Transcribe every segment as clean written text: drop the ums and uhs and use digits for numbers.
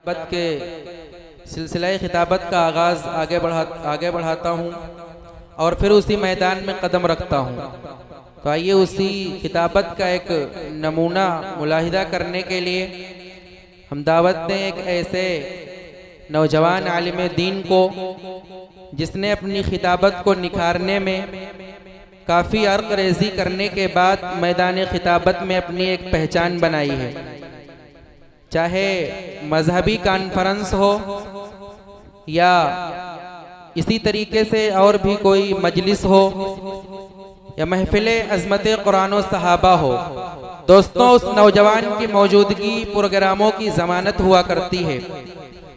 खिताबत के सिलसिला खिताबत का आगाज़ आगे बढ़ाता हूँ और फिर उसी मैदान में कदम रखता हूँ। तो आइए उसी खिताबत का एक नमूना मुलाहिदा करने के लिए हम दावत दें एक ऐसे नौजवान आलिम दीन को जिसने अपनी खिताबत को निखारने में काफ़ी अर्क रेज़ी करने के बाद मैदान खिताबत में अपनी एक पहचान बनाई है। चाहे मजहबी कॉन्फ्रेंस हो या इसी तरीके से और भी कोई मजलिस हो या महफिले अज़मत कुरान व सहाबा हो, दोस्तों उस नौजवान की मौजूदगी प्रोग्रामों की ज़मानत हुआ करती है।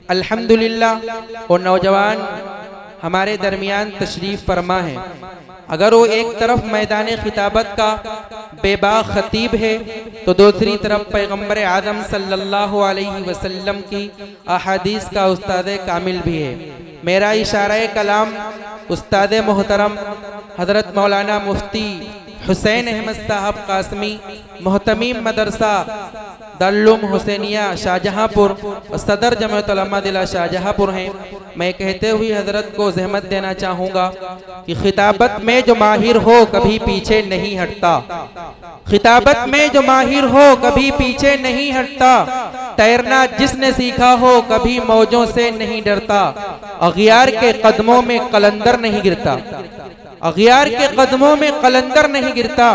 अल्हम्दुलिल्लाह वो नौजवान हमारे दरमियान तशरीफ़ फरमा है। अगर वो एक तरफ मैदान खिताबत का बेबाक खतीब है तो दूसरी तरफ पैगम्बर आदम सल्लल्लाहु अलैहि वसल्लम की अहादीस का उस्ताद कामिल भी है। मेरा इशारा कलाम उस्ताद मोहतरम हज़रत मौलाना मुफ्ती हुसैन अहमद साहब कासमी मोहतमीम मदरसा दारुल हुसैनिया शाहजहांपुर और सदर जमात उलमा जिला शाहजहांपुर हैं। मैं कहते हुए हजरत को जहमत देना चाहूँगा कि खिताबत में जो माहिर हो कभी पीछे नहीं हटता, खिताबत में जो माहिर हो कभी पीछे नहीं हटता, तैरना जिसने सीखा हो कभी मौजों से नहीं डरता, अगियार के कदमों में कलंदर नहीं गिरता, अगियार के कदमों में कलंदर नहीं गिरता,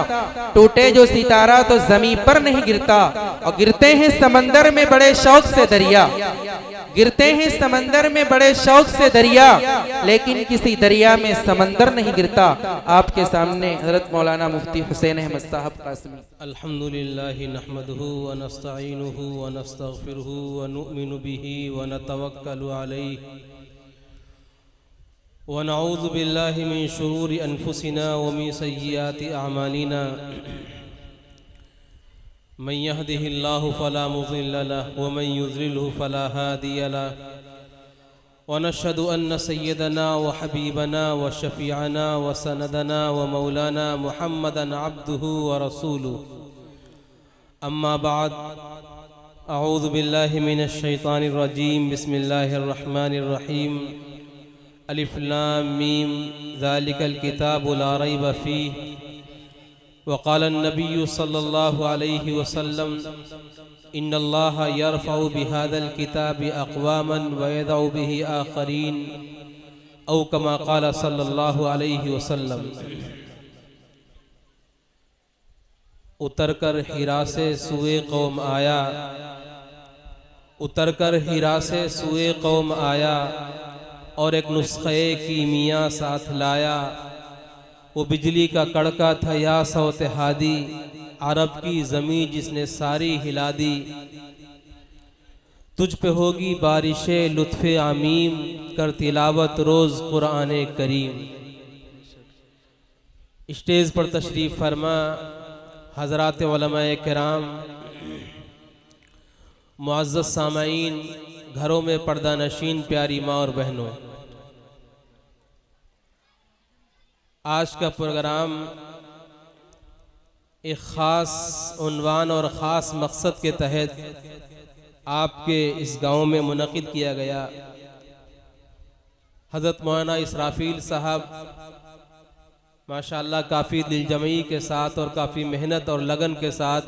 टूटे जो सितारा तो जमीन पर नहीं गिरता, और गिरते हैं समंदर में बड़े शौक से दरिया, गिरते हैं समंदर में बड़े शौक से दरिया, लेकिन किसी दरिया में समंदर नहीं गिरता। आपके सामने हज़रत मौलाना मुफ्ती हुसैन अहमद साहब कासमी। अल्हम्दुलिल्लाहि नहमदुहु व नस्तईनुहु व नस्तगफिरुहु व नुमिनु बिही व नतवक्कलु अलैहि व नऊज़ु बिल्लाहि मिन शुरूरि अनफुसिना व मिन सय्यिआति अअमालिना मन यहदिहिल्लाहु फला मुज़िल्ल लहु व मन युज़्लिल्हु फला हादिय लहु व नशहदु अन्न सय्यदना व हबीबना व शफीअना व सनदना व मौलाना मुहम्मदन अब्दुहु व रसूलुहु अम्मा बाद अऊज़ु बिल्लाहि मिनश शैतानिर रजीम बिस्मिल्लाहिर रहमानिर रहीम अलिफ लाम मीम ज़ालिकल किताबु ला रैब फीह वक़ाल नबी सल्लल्लाहु अलैहि वसल्लम इन्नल्लाह यरफ़उ बिहादल किताबि अक़वामन व यदउ बिही आख़रीन औ कमा क़ाल सल्लल्लाहु अलैहि वसल्लम। उतर कर हिरा से सुए कौम आया, उतर कर हिरा से सुए कौम आया और एक नुस्खे कीमिया साथ लाया। वो बिजली का कड़का था या सौत हादी, अरब की ज़मीं जिसने सारी हिला दी। तुझ पे होगी बारिशे लुत्फ़े आमीम, कर तिलावत रोज़ कुरान करीम। स्टेज पर तशरीफ़ फरमा हज़रात उलमाए किराम, मुअज़्ज़ज़ सामाईन, घरों में पर्दा नशीन प्यारी माँ और बहनों, आज का प्रोग्राम एक ख़ास उन्वान और ख़ास मकसद के तहत आपके इस गांव में मुनक़िद किया गया। हज़रत मौलाना इसराफील साहब माशाअल्लाह काफ़ी दिलजमई के साथ और काफ़ी मेहनत और लगन के साथ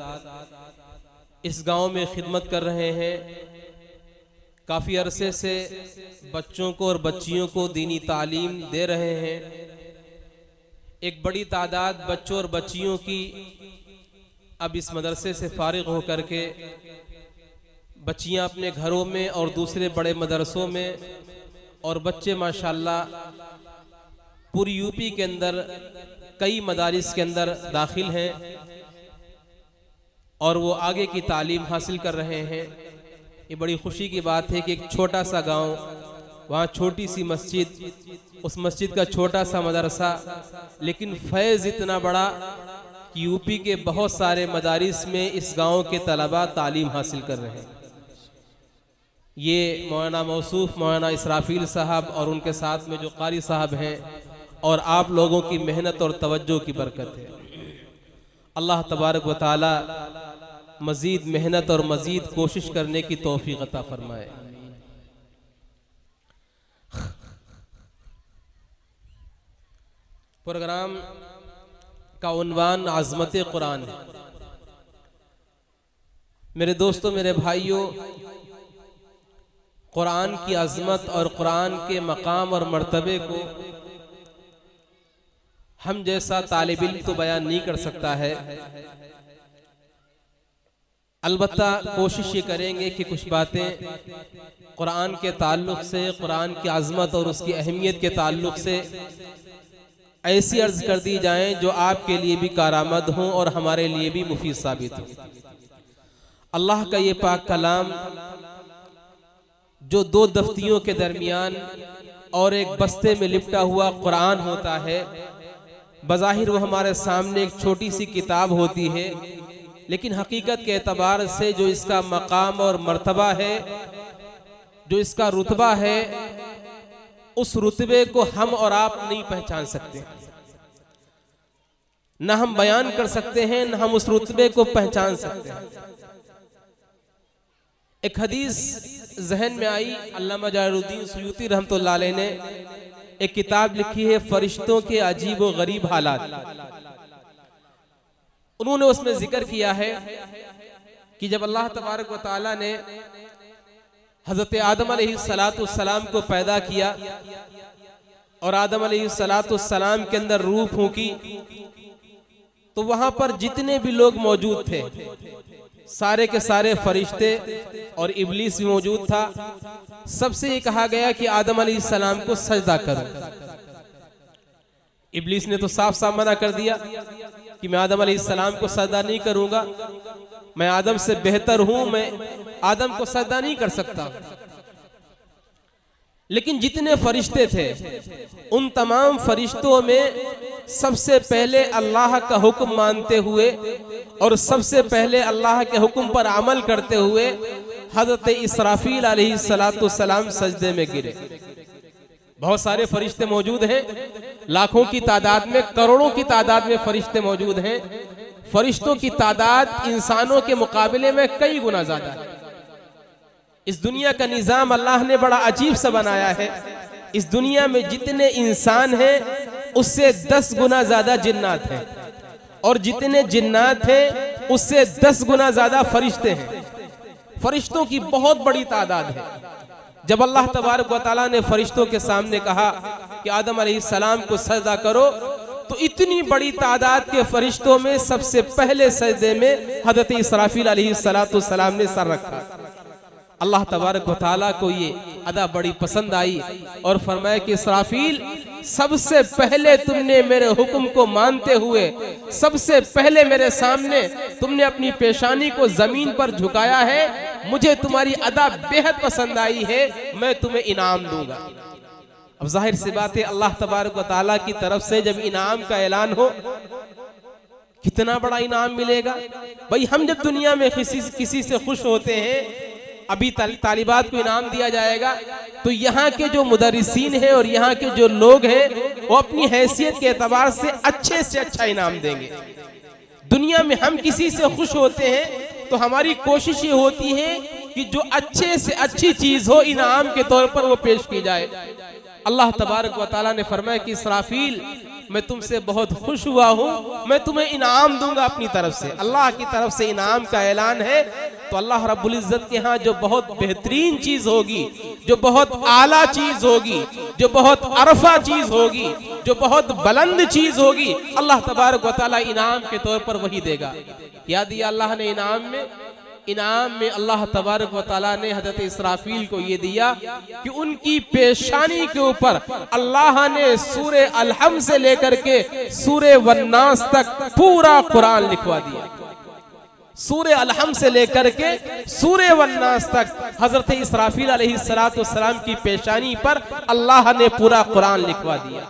इस गांव में खिदमत कर रहे हैं। काफ़ी अरसे से बच्चों को और बच्चियों को दीनी तालीम दे रहे हैं। एक बड़ी तादाद बच्चों और बच्चियों की अब इस मदरसे से फारिग होकर के बच्चियां अपने घरों में और दूसरे बड़े मदरसों में, और बच्चे माशाअल्लाह पूरी यूपी के अंदर कई मदारिस के अंदर दाखिल हैं और वो आगे की तालीम हासिल कर रहे हैं। ये बड़ी खुशी की बात है कि एक छोटा सा गांव, वहाँ छोटी सी मस्जिद, उस मस्जिद का छोटा सा मदरसा, लेकिन फैज़ इतना बड़ा कि यूपी के बहुत सारे मदारिस में इस गांव के तलबा तालीम हासिल कर रहे हैं। ये मौलाना मौसूफ मौलाना इसराफील साहब और उनके साथ में जो कारी साहब हैं और आप लोगों की मेहनत और तवज्जो की बरकत है। अल्लाह तबारक व तआला मज़ीद मेहनत और मज़ीद कोशिश करने की तौफीक अता फरमाए। प्रोग्राम का उन्वान आज़मत कुरान है। मेरे दोस्तों, मेरे भाइयों, कुरान की अज़मत और कुरान के मकाम और मर्तबे को हम जैसा तालिब इल्म तो बयान नहीं कर सकता है। अलबत्ता कोशिश ये करेंगे कि कुछ बातें कुरान के ताल्लुक़ से, कुरान की अज़मत और उसकी अहमियत के ताल्लुक़ से ऐसी अर्ज़ कर दी जाएं जो आपके लिए भी कारआमद हों और हमारे लिए भी मुफीद साबित हो। अल्लाह का ये पाक कलाम जो दो दफ्तियों के दरमियान और एक बस्ते में लिपटा हुआ कुरान होता है, बज़ाहिर वो हमारे सामने एक छोटी सी किताब होती है, लेकिन हकीकत के एतबार से जो इसका मकाम और मर्तबा है, जो इसका रुतबा है, उस रुतबे को हम और आप नहीं पहचान सकते, न हम बयान कर सकते हैं, न हम उस रुतबे को पहचान सकते हैं। एक हदीस जहन में आई, अल्लामा जलालुद्दीन सुयूती रहमतुल्लाह अलैह ने एक किताब लिखी है, फरिश्तों के अजीब व गरीब हालात। उन्होंने उसमें जिक्र किया है कि जब अल्लाह तबारक व तआला ने हज़रत आदम अलैहिस्सलाम को पैदा किया और आदम अलैहिस्सलाम के अंदर रूह फूंकी, तो वहां पर जितने भी लोग मौजूद थे, सारे के सारे फरिश्ते और इब्लीस भी मौजूद था। सबसे ये कहा गया कि आदम अलैहिस्सलाम को सजदा करो। इब्लीस ने तो साफ साफ मना कर दिया कि मैं आदम अलैहिस्सलाम को सजदा नहीं करूंगा, मैं आदम से बेहतर हूं, मैं आदम को सजदा नहीं कर सकता। लेकिन जितने फरिश्ते थे, उन तमाम फरिश्तों में सबसे पहले अल्लाह का हुक्म मानते हुए और सबसे पहले अल्लाह के हुक्म पर अमल करते हुए हज़रत इसराफील अलैहिस्सलाम सजदे में गिरे। बहुत सारे फरिश्ते मौजूद हैं, लाखों की तादाद में, करोड़ों की तादाद में फरिश्ते मौजूद हैं। फरिश्तों की तादाद इंसानों के मुकाबले में कई गुना ज्यादा है। इस दुनिया का निजाम अल्लाह ने बड़ा अजीब सा बनाया है। इस दुनिया में जितने इंसान हैं उससे 10 गुना ज्यादा जिन्नात हैं, और जितने जिन्नात हैं उससे 10 गुना ज्यादा फरिश्ते हैं। फरिश्तों की बहुत बड़ी तादाद है। जब अल्लाह तबारक व तआला ने फरिश्तों के सामने कहा कि आदम अलैहिस्सलाम को सजदा करो, तो इतनी बड़ी तादाद के फरिश्तों में सबसे पहले सजदे में हज़रत इसराफील अलैहिस्सलाम ने सर रखा। अल्लाह तबारक व तआला को ये अदा बड़ी पसंद आई और फरमाया कि इसराफील, सबसे पहले तुमने मेरे हुक्म को मानते हुए सबसे पहले मेरे सामने तुमने अपनी पेशानी को जमीन पर झुकाया है। मुझे तुम्हारी अदा बेहद पसंद आई है, मैं तुम्हें इनाम दूंगा। अब जाहिर सी बात है, अल्लाह तबारक व तआला की तरफ से जब इनाम का ऐलान हो, कितना बड़ा इनाम मिलेगा। भाई, हम जब दुनिया में किसी से खुश होते हैं, अभी तालिबात को इनाम दिया जाएगा, तो यहाँ के जो मुदर्रिसीन हैं और यहाँ के जो लोग हैं वो अपनी हैसियत के एतबार से अच्छा इनाम देंगे। दुनिया में हम किसी से खुश होते हैं तो हमारी कोशिश ये होती है कि जो अच्छे से अच्छी चीज हो इनाम के तौर पर वो पेश की जाए। अल्लाह तबारक व तआला ने फरमाया कि इसराफील, मैं तुमसे बहुत खुश हुआ हूँ, मैं तुम्हें इनाम दूंगा अपनी तरफ से। अल्लाह की तरफ से इनाम का ऐलान है, तो अल्लाह रब्बुल इज्जत के यहाँ जो बहुत बेहतरीन चीज होगी, जो बहुत आला चीज होगी, जो बहुत अरफा चीज होगी, जो बहुत बुलंद चीज होगी, अल्लाह तबारक व तआला इनाम के तौर पर वही देगा। क्या दिया अल्लाह ने इनाम में? इनाम में अल्लाह तबारक व तआला ने हज़रत इसराफील को ये दिया कि उनकी पेशानी के ऊपर अल्लाह ने सूरे अलहम से लेकर के सूरे वन्नास तक पूरा कुरान लिखवा दिया। सूरे अलहम से लेकर के सूरे वन्नास तक हज़रत इसराफील अलैहिस्सलाम की पेशानी पर अल्लाह ने पूरा कुरान लिखवा दिया।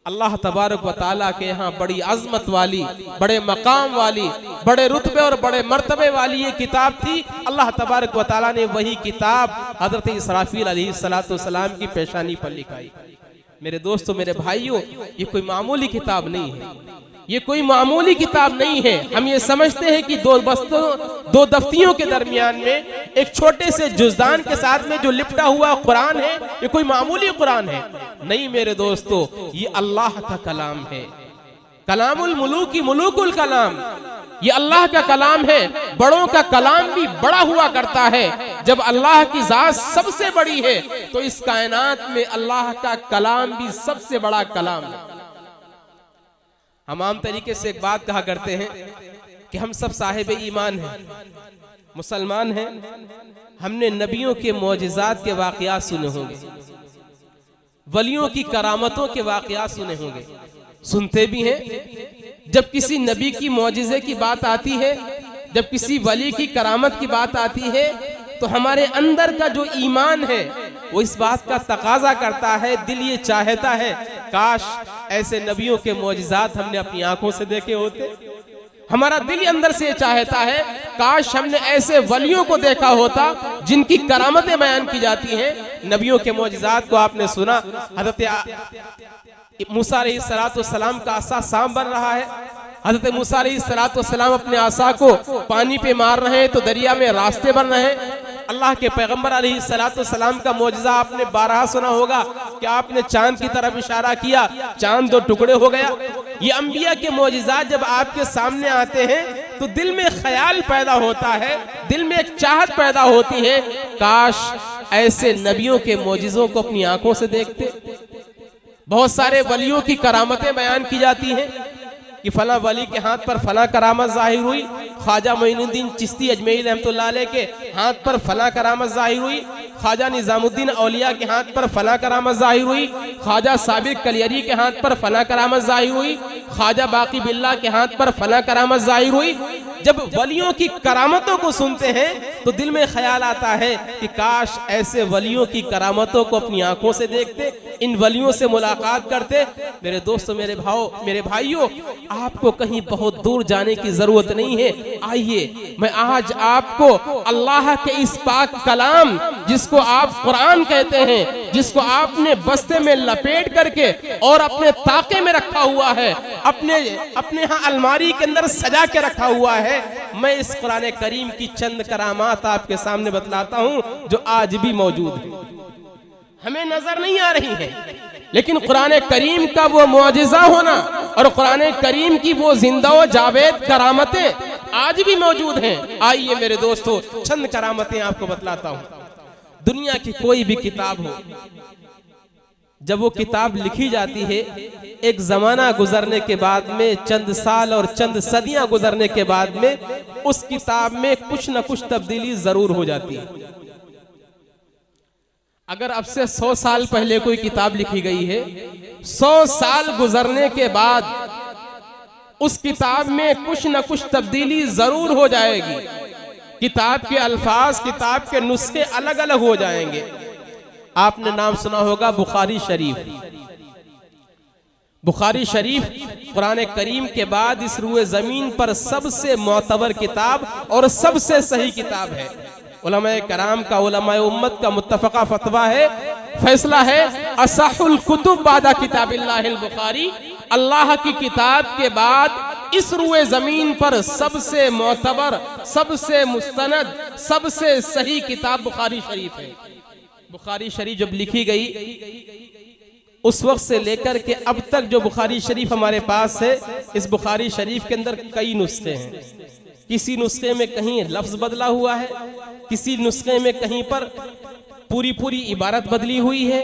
अल्लाह तबारक व तआला के यहाँ बड़ी अजमत वाली, बड़े मकाम वाली, बड़े रुतबे और बड़े मर्तबे वाली ये किताब थी। अल्लाह तबारक व तआला ने वही किताब हज़रत इसराफील अलैहिस्सलाम की पेशानी पर लिखाई। मेरे दोस्तों, मेरे भाइयों, ये कोई मामूली किताब नहीं है। ये कोई मामूली किताब नहीं है। हम ये समझते हैं कि दो दफ्तियों के दरमियान में एक छोटे से जुज़दान के साथ में जो लिपटा हुआ कुरान है, ये कोई मामूली कुरान है नहीं मेरे दोस्तों, ये अल्लाह का कलाम है। कलामुल मुलूकी मुलूकुल कलाम, ये अल्लाह का कलाम है। बड़ों का कलाम भी बड़ा हुआ करता है। जब अल्लाह की जात सबसे बड़ी है तो इस कायनात में अल्लाह का कलाम भी सबसे बड़ा कलाम है। हम आम तरीके से एक बात कहा करते हैं कि हम सब साहिब ईमान हैं, मुसलमान हैं। हमने नबियों के मौजिज़ात के वाक़यात सुने होंगे, वलियों की करामतों के वाक़यात सुने होंगे, सुनते भी हैं। जब किसी नबी की मौजिज़े की बात आती है, जब किसी वली की करामत की बात आती है, तो हमारे अंदर का जो ईमान है वो इस बात का तकाजा करता है, दिल ये चाहता है काश ऐसे नबियों के मौजिज़ात हमने अपनी आंखों से देखे होते। हमारा दिल अंदर से चाहता है काश हमने ऐसे वलियों को देखा होता जिनकी करामतें बयान की जाती हैं। नबियों के मौजिज़ात को आपने सुना, हज़रत मूसा अलैहिस्सलाम का आसा सांप बन रहा है। हज़रत मूसा अलैहिस्सलाम अपने आसा को पानी पे मार रहे हैं तो दरिया में रास्ते बन रहे हैं। अल्लाह के पैगंबर अलैहिस्सलाम का मौजिज़ा आपने 12 सुना होगा कि आपने चांद की तरफ इशारा किया, चांद 2 टुकड़े हो गया। ये अंबिया के मौजिज़ात जब आपके सामने आते हैं तो दिल में ख्याल पैदा होता है, दिल में एक चाहत पैदा होती है काश ऐसे नबियों के मौजिज़ों को अपनी आंखों से देखते। बहुत सारे वलियों की करामतें बयान की जाती हैं कि फला वली के हाथ पर फला करामत जाहिर हुई, ख्वाजा मोइनुद्दीन चिश्ती अजमेरी रहमतुल्लाह अलैह के हाथ पर फला करामत जाहिर हुई, ख्वाजा निजामुद्दीन औलिया के हाथ पर फला करामत जाहिर हुई, ख्वाजा साबिर कलियरी के हाथ पर फला करामत जाहिर हुई, ख्वाजा बाकी बिल्ला के हाथ पर फला करामत जाहिर हुई। जब वलियों की करामतों को सुनते हैं तो दिल में ख्याल आता है कि काश ऐसे वलियों की करामतों को अपनी आंखों से देखते, इन वलियों से मुलाकात करते। मेरे दोस्तों, मेरे भाइयों, आपको कहीं बहुत दूर जाने की जरूरत नहीं है। आइए मैं आज आपको अल्लाह के इस पाक कलाम, जिसको आप कुरान कहते हैं, जिसको आपने बस्ते में लपेट करके और अपने ताके में रखा हुआ है, अपने यहाँ अलमारी के अंदर सजा के रखा हुआ है, मैं इस कुरान करीम की चंद करामात आपके सामने बतलाता हूँ जो आज भी मौजूद है। हमें नजर नहीं आ रही है, लेकिन कुरान करीम का वो मुआजिजा होना और कुरान करीम की वो जिंदा व जावेद करामतें आज भी मौजूद हैं। आइए मेरे दोस्तों, चंद करामतें आपको बतलाता हूँ। दुनिया की कोई भी किताब हो, जब वो किताब लिखी जाती है, एक जमाना गुजरने के बाद में, चंद साल और चंद सदियां गुजरने के बाद में, उस किताब में कुछ न कुछ तब्दीली जरूर हो जाती है। अगर अब से 100 साल पहले कोई किताब लिखी गई है, 100 साल गुजरने के बाद उस किताब में कुछ न कुछ तब्दीली जरूर हो जाएगी। किताब के अल्फाज, किताब के नुस्खे अलग अलग हो जाएंगे। आपने नाम सुना होगा बुखारी शरीफ। बुखारी शरीफ कुरान करीम के बाद इस रूए जमीन पर सबसे मोतबर किताब और सबसे सही किताब है। उलमाए कराम का, उलमाए उम्मत का मुत्तफका फतवा है, फैसला है, असहुल कुतुब बादा किताबिल्लाहिल बुखारी। अल्लाह की किताब के बाद इस रूए जमीन पर सबसे मोतबर, सबसे मुस्तनद, सबसे सही किताब बुखारी शरीफ है। बुखारी शरीफ जब लिखी गई, उस वक्त से लेकर के अब तक जो बुखारी शरीफ हमारे पास है, इस बुखारी शरीफ के अंदर कई नुस्खे हैं। किसी नुस्खे में कहीं लफ्ज बदला हुआ है, किसी नुस्खे में कहीं पर पूरी इबारत बदली हुई है,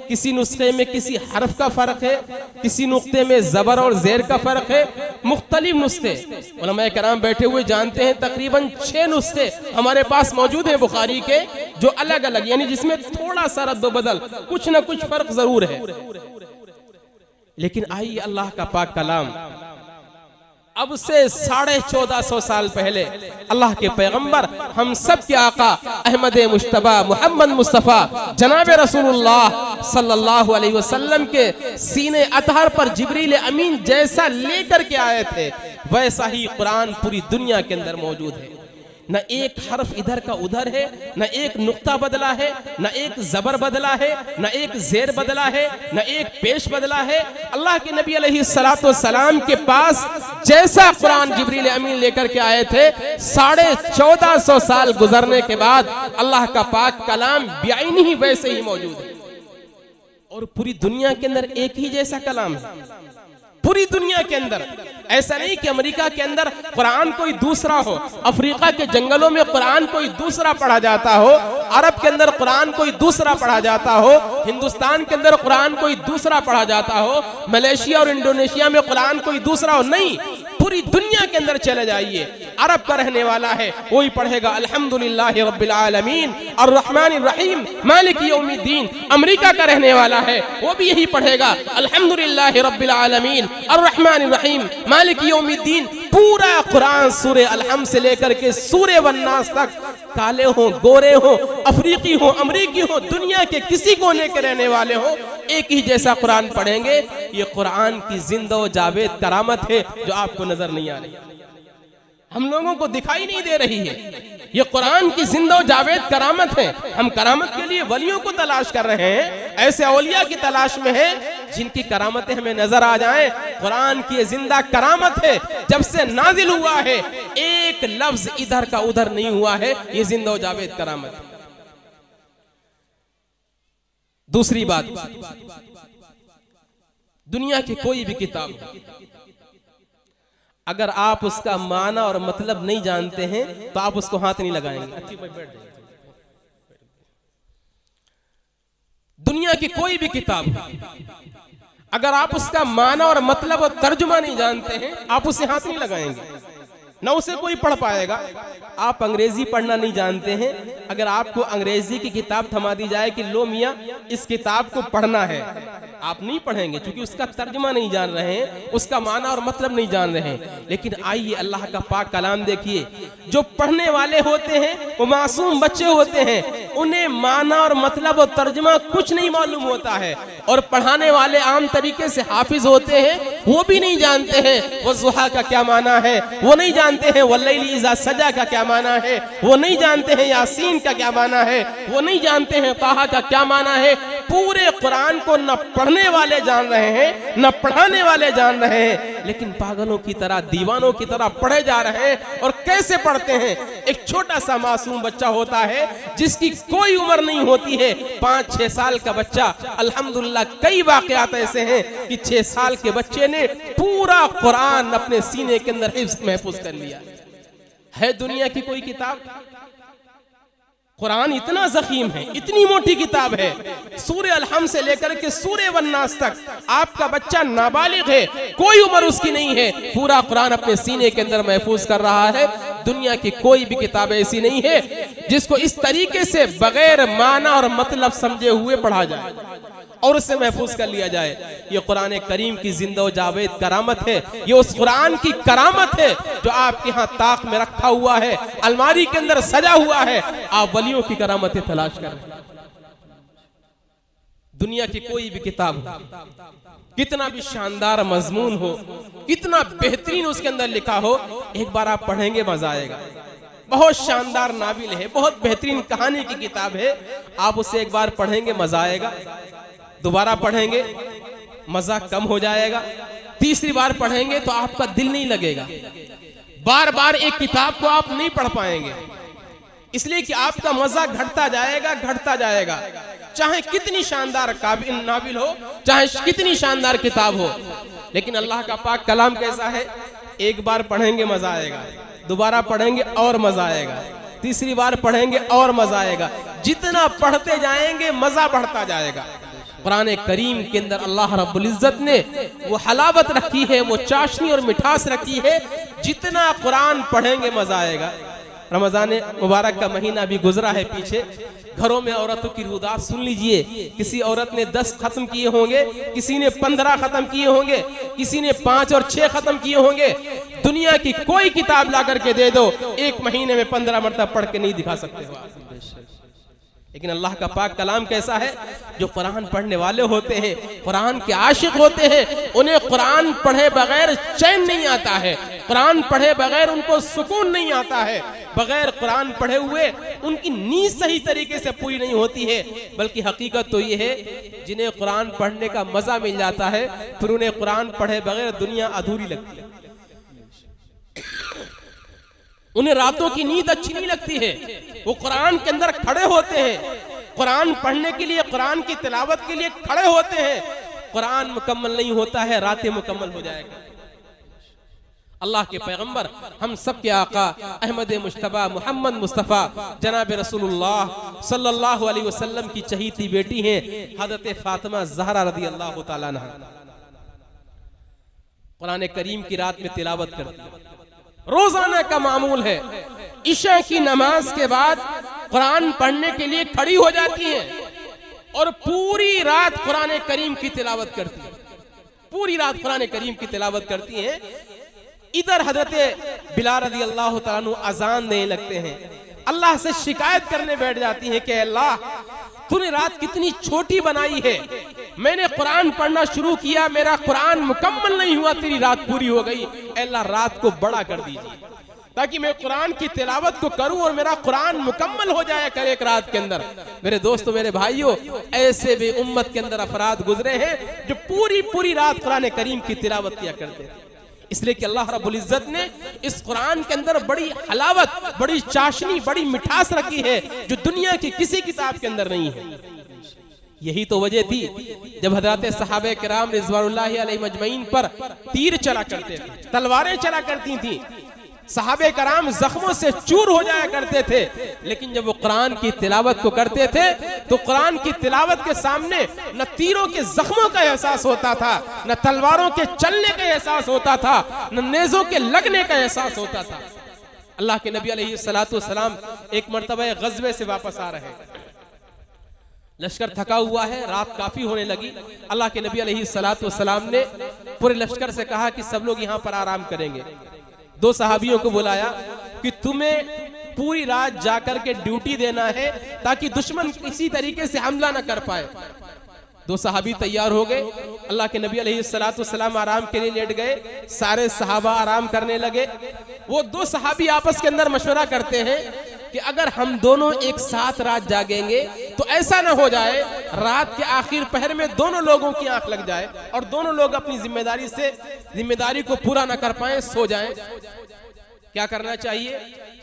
किसी नुस्खे में किसी हर्फ का फर्क है, किसी नुक्ते में जबर और जेर का फर्क है। मुख्तलिफ नुस्खे उलमाए कराम बैठे हुए जानते हैं, तकरीबन 6 नुस्खे हमारे पास मौजूद हैं बुखारी के, जो अलग अलग, यानी जिसमें थोड़ा सा रद्द बदल, कुछ ना कुछ फर्क जरूर है। लेकिन आइए अल्लाह का पाक कलाम, अब से 1450 साल पहले अल्लाह के पैगंबर, हम सब के आका अहमद मुश्तबा मोहम्मद मुस्तफ़ा जनाब रसूलुल्लाह सल्लल्लाहु अलैहि वसल्लम के सीने अतहर पर जिब्रील अमीन जैसा लेकर के आए थे, वैसा ही कुरान पूरी दुनिया के अंदर मौजूद है। न एक हर्फ इधर का उधर है, न एक नुक्ता बदला है, न एक जबर बदला है, न एक जेर बदला है, न एक पेश बदला है। अल्लाह के नबी अलैहिस्सलातु वस्सलाम के पास जैसा कुरान जिब्रील अमीन लेकर के आए थे, 1450 साल गुजरने के बाद अल्लाह का पाक कलाम बेआईनी ही वैसे ही मौजूद है। और पूरी दुनिया के अंदर एक ही जैसा कलाम है, पूरी दुनिया के अंदर। ऐसा नहीं कि अमेरिका के अंदर कुरान कोई दूसरा हो, अफ्रीका के जंगलों में कुरान कोई दूसरा पढ़ा जाता हो, अरब के अंदर कुरान कोई दूसरा पढ़ा जाता हो, हिंदुस्तान के अंदर कुरान कोई दूसरा पढ़ा जाता हो, मलेशिया और इंडोनेशिया में कुरान कोई दूसरा हो। नहीं, पूरी दुनिया के अंदर चले जाइए, अरब का रहने वाला है वही पढ़ेगा अल्हम्दुलिल्लाहि रब्बिल आलमीन अर्रहमानिर रहीम मालिकी यौमिद्दीन। अमेरिका का रहने वाला है वो भी यही पढ़ेगा अल्हम्दुलिल्लाहि रब्बिल आलमीन अर्रहमानिर रहीम मालिकी यौमिद्दीन। पूरा कुरान सूरे अलहम से लेकर के सूरे वन्नास तक, काले हो, गोरे हो, अफ्रीकी हो, अमरीकी हो, दुनिया के किसी कोने के रहने वाले हो, एक ही जैसा कुरान पढ़ेंगे। ये कुरान की जिंदा जावेद करामत है जो आपको नजर नहीं आ रही, हम लोगों को दिखाई नहीं दे रही है। ये कुरान की जिंदा जावेद करामत है। हम करामत के लिए वलियों को तलाश कर रहे हैं, ऐसे औलिया की तलाश में है जिनकी करामतें हमें नजर आ जाएं। कुरान की जिंदा करामत है, जब से नाजिल हुआ है एक लफ्ज इधर का उधर नहीं हुआ है, ये जिंदा जावेद करामत है। दूसरी बात, दुनिया की कोई भी किताब अगर आप उसका माना और मतलब नहीं जानते हैं तो आप उसको हाथ नहीं लगाएंगे। दुनिया की कोई भी किताब अगर आप उसका माना और मतलब और तर्जुमा नहीं जानते हैं, आप उसे हाथ नहीं लगाएंगे, न उसे कोई पढ़ पाएगा। आप अंग्रेजी पढ़ना नहीं जानते हैं, अगर आपको अंग्रेजी की किताब थमा दी जाए कि लो मियाँ इस किताब को पढ़ना है, आप नहीं पढ़ेंगे, क्योंकि उसका तर्जुमा नहीं जान रहे हैं, उसका माना और मतलब नहीं जान रहे हैं। लेकिन आइए अल्लाह का पाक कलाम देखिए, जो पढ़ने वाले होते हैं वो मासूम बच्चे होते हैं, उन्हें माना और मतलब और तर्जुमा कुछ नहीं मालूम होता है, और पढ़ाने वाले आम तरीके से हाफिज होते हैं, वो भी नहीं जानते हैं वो ज़ुहा का क्या माना है, वो नहीं जानते हैं वल्लैलि इज़ा सजा का क्या माना है, वो नहीं जानते हैं यासीन का क्या माना है, वो नहीं जानते हैं ताहा का क्या माना है। पूरे कुरान को न पढ़ने वाले जान रहे हैं, न पढ़ाने वाले जान रहे हैं, लेकिन पागलों की तरह, दीवानों की तरह पढ़े जा रहे हैं। और कैसे पढ़ते हैं? एक छोटा सा मासूम बच्चा होता है जिसकी कोई उम्र नहीं होती है, 5-6 साल का बच्चा, अल्हम्दुलिल्लाह कई वाक़यात ऐसे हैं कि 6 साल के बच्चे ने पूरा कुरान अपने सीने के अंदर हिफ्ज़ महफूज कर लिया। है दुनिया की कोई किताब? कुरान इतना ज़ख़ीम है, इतनी मोटी किताब है, सूरे अलहम से लेकर के सूरे वन्नास तक आपका बच्चा नाबालिग है, कोई उम्र उसकी नहीं है, पूरा कुरान अपने सीने के अंदर महफूज कर रहा है। दुनिया की कोई भी किताब ऐसी नहीं है जिसको इस तरीके से बगैर माना और मतलब समझे हुए पढ़ा जाए और उससे महफूज कर लिया जाए। ये कुरान करीम की जिंदा जावेद करामत है, ये उस कुरान की करामत है जो आपके यहाँ ताक में रखा हुआ है, अलमारी के अंदर सजा हुआ है, आप वलियों की करामतें तलाश कर रहे हैं। दुनिया की कोई भी किताब कितना भी शानदार मजमून हो, कितना बेहतरीन उसके अंदर लिखा हो, एक बार आप पढ़ेंगे मजा आएगा। बहुत शानदार नाविल है, बहुत बेहतरीन कहानी की किताब है, आप उसे एक बार पढ़ेंगे मजा आएगा, दोबारा पढ़ेंगे मजा कम हो जाएगा, तीसरी बार पढ़ेंगे तो आपका दिल नहीं लगेगा, बार बार एक किताब को आप नहीं पढ़ पाएंगे, इसलिए कि आपका मजा घटता जाएगा, घटता जाएगा। चाहे कितनी शानदार नाविल हो, चाहे कितनी शानदार किताब हो, लेकिन अल्लाह का पाक कलाम कैसा है, एक बार पढ़ेंगे मजा आएगा, दोबारा पढ़ेंगे और मजा आएगा, तीसरी बार पढ़ेंगे और मजा आएगा, जितना पढ़ते जाएंगे मजा बढ़ता जाएगा। कुरान करीम के अंदर अल्लाह रब्बुल इज्जत ने वो हलावत रखी है, वो चाशनी और मिठास रखी है, जितना कुरान पढ़ेंगे मजा आएगा। रमजान मुबारक का महीना भी गुजरा है पीछे, घरों में औरतों की रुदात सुन लीजिए, किसी औरत ने 10 खत्म किए होंगे, किसी ने 15 खत्म किए होंगे, किसी ने 5 और 6 खत्म किए होंगे। दुनिया की कोई किताब ला करके दे दो, एक महीने में 15 मरतबा पढ़ के नहीं दिखा सकते हो। लेकिन अल्लाह का पाक कलाम कैसा है, जो कुरान पढ़ने वाले होते हैं, कुरान के आशिक होते हैं, उन्हें कुरान पढ़े बगैर चैन नहीं आता है, कुरान पढ़े बगैर उनको सुकून नहीं आता है, बगैर कुरान पढ़े हुए उनकी नींद सही तरीके से पूरी नहीं होती है। बल्कि हकीकत तो ये है जिन्हें कुरान पढ़ने का मजा मिल जाता है फिर उन्हें कुरान पढ़े बगैर दुनिया अधूरी लगती है। उन्हें रातों की नींद अच्छी नहीं लगती है। वो कुरान के अंदर खड़े होते हैं, कुरान पढ़ने के लिए, कुरान की तिलावत के लिए खड़े होते हैं। कुरान मुकम्मल नहीं होता है, रातें मुकम्मल हो जाएगा। अल्लाह के पैगंबर हम सब के आका अहमद मुश्तबा मोहम्मद मुस्तफ़ा जनाब रसूलुल्लाह सल्लल्लाहु अलैहि वसल्लम की चहीती बेटी हैं हज़रत फातिमा ज़हरा रज़ी अल्लाह तआला अन्हा। कुरान करीम की रात में तिलावत करती है, रोजाना का मामूल है। इशा की नमाज के बाद कुरान पढ़ने के लिए खड़ी हो जाती है और पूरी रात कुरान करीम की तिलावत करती है, पूरी रात कुरान करीम की तिलावत करती है। इधर हजरत बिलाल रज़ी अल्लाह तआला अन्हु अजान देने लगते हैं, अल्लाह से शिकायत करने बैठ जाती हैं कि अल्लाह तूने रात कितनी छोटी बनाई है, मैंने कुरान पढ़ना शुरू किया, मेरा कुरान मुकम्मल नहीं हुआ, तेरी रात पूरी हो गई। अल्लाह रात को बड़ा कर दीजिए ताकि मैं कुरान की तिलावत को करूं और मेरा कुरान मुकम्मल हो जाए कर एक रात के अंदर। मेरे दोस्तों, मेरे भाइयों, ऐसे भी उम्मत के अंदर अफराद गुजरे हैं जो पूरी पूरी रात कुरान करीम की तिलावत किया करते हैं। इसलिए कि अल्लाह रब्बुल इज्जत ने इस कुरान के अंदर बड़ी हलावत, बड़ी चाशनी, बड़ी मिठास रखी है जो दुनिया की किसी किताब के अंदर नहीं है। यही तो वजह थी जब हज़रत सहाबे किराम रिज़वानुल्लाहि अलैहिम अजमईन पर तीर चला करते थे, तलवारें चला करती थी, सहाबे कराम जख्मों से चूर हो जाया करते थे। लेकिन जब वो कुरान की तिलावत को करते थे तो कुरान की तिलावत के सामने न तीरों के जख्मों का एहसास होता था, न तलवारों के चलने का एहसास होता था, न नेज़ों के लगने का एहसास होता था। अल्लाह के नबी अलैहिस्सलातु वस्सलाम एक मर्तबा ग़ज़वे से वापस आ रहे हैं, लश्कर थका हुआ है, रात काफी होने लगी। अल्लाह के नबी अलैहिस्सलातु वस्सलाम ने पूरे लश्कर से कहा कि सब लोग यहाँ पर आराम करेंगे। दो सहाबियों को बुलाया कि तुम्हें पूरी रात जाकर के ड्यूटी देना है ताकि दुश्मन किसी तरीके से हमला न कर पाए। दो सहाबी तैयार हो गए, अल्लाह के नबी अलैहिस्सलातु वस्सलाम आराम के लिए लेट गए, सारे सहाबा आराम करने लगे। वो दो सहाबी आपस के अंदर मशवरा करते हैं कि अगर हम दोनों एक साथ रात जागेंगे तो ऐसा ना हो जाए रात के आखिर पहर में दोनों लोगों की आंख लग जाए और दोनों लोग अपनी जिम्मेदारी को पूरा ना कर पाए, सो जाएं। क्या करना चाहिए?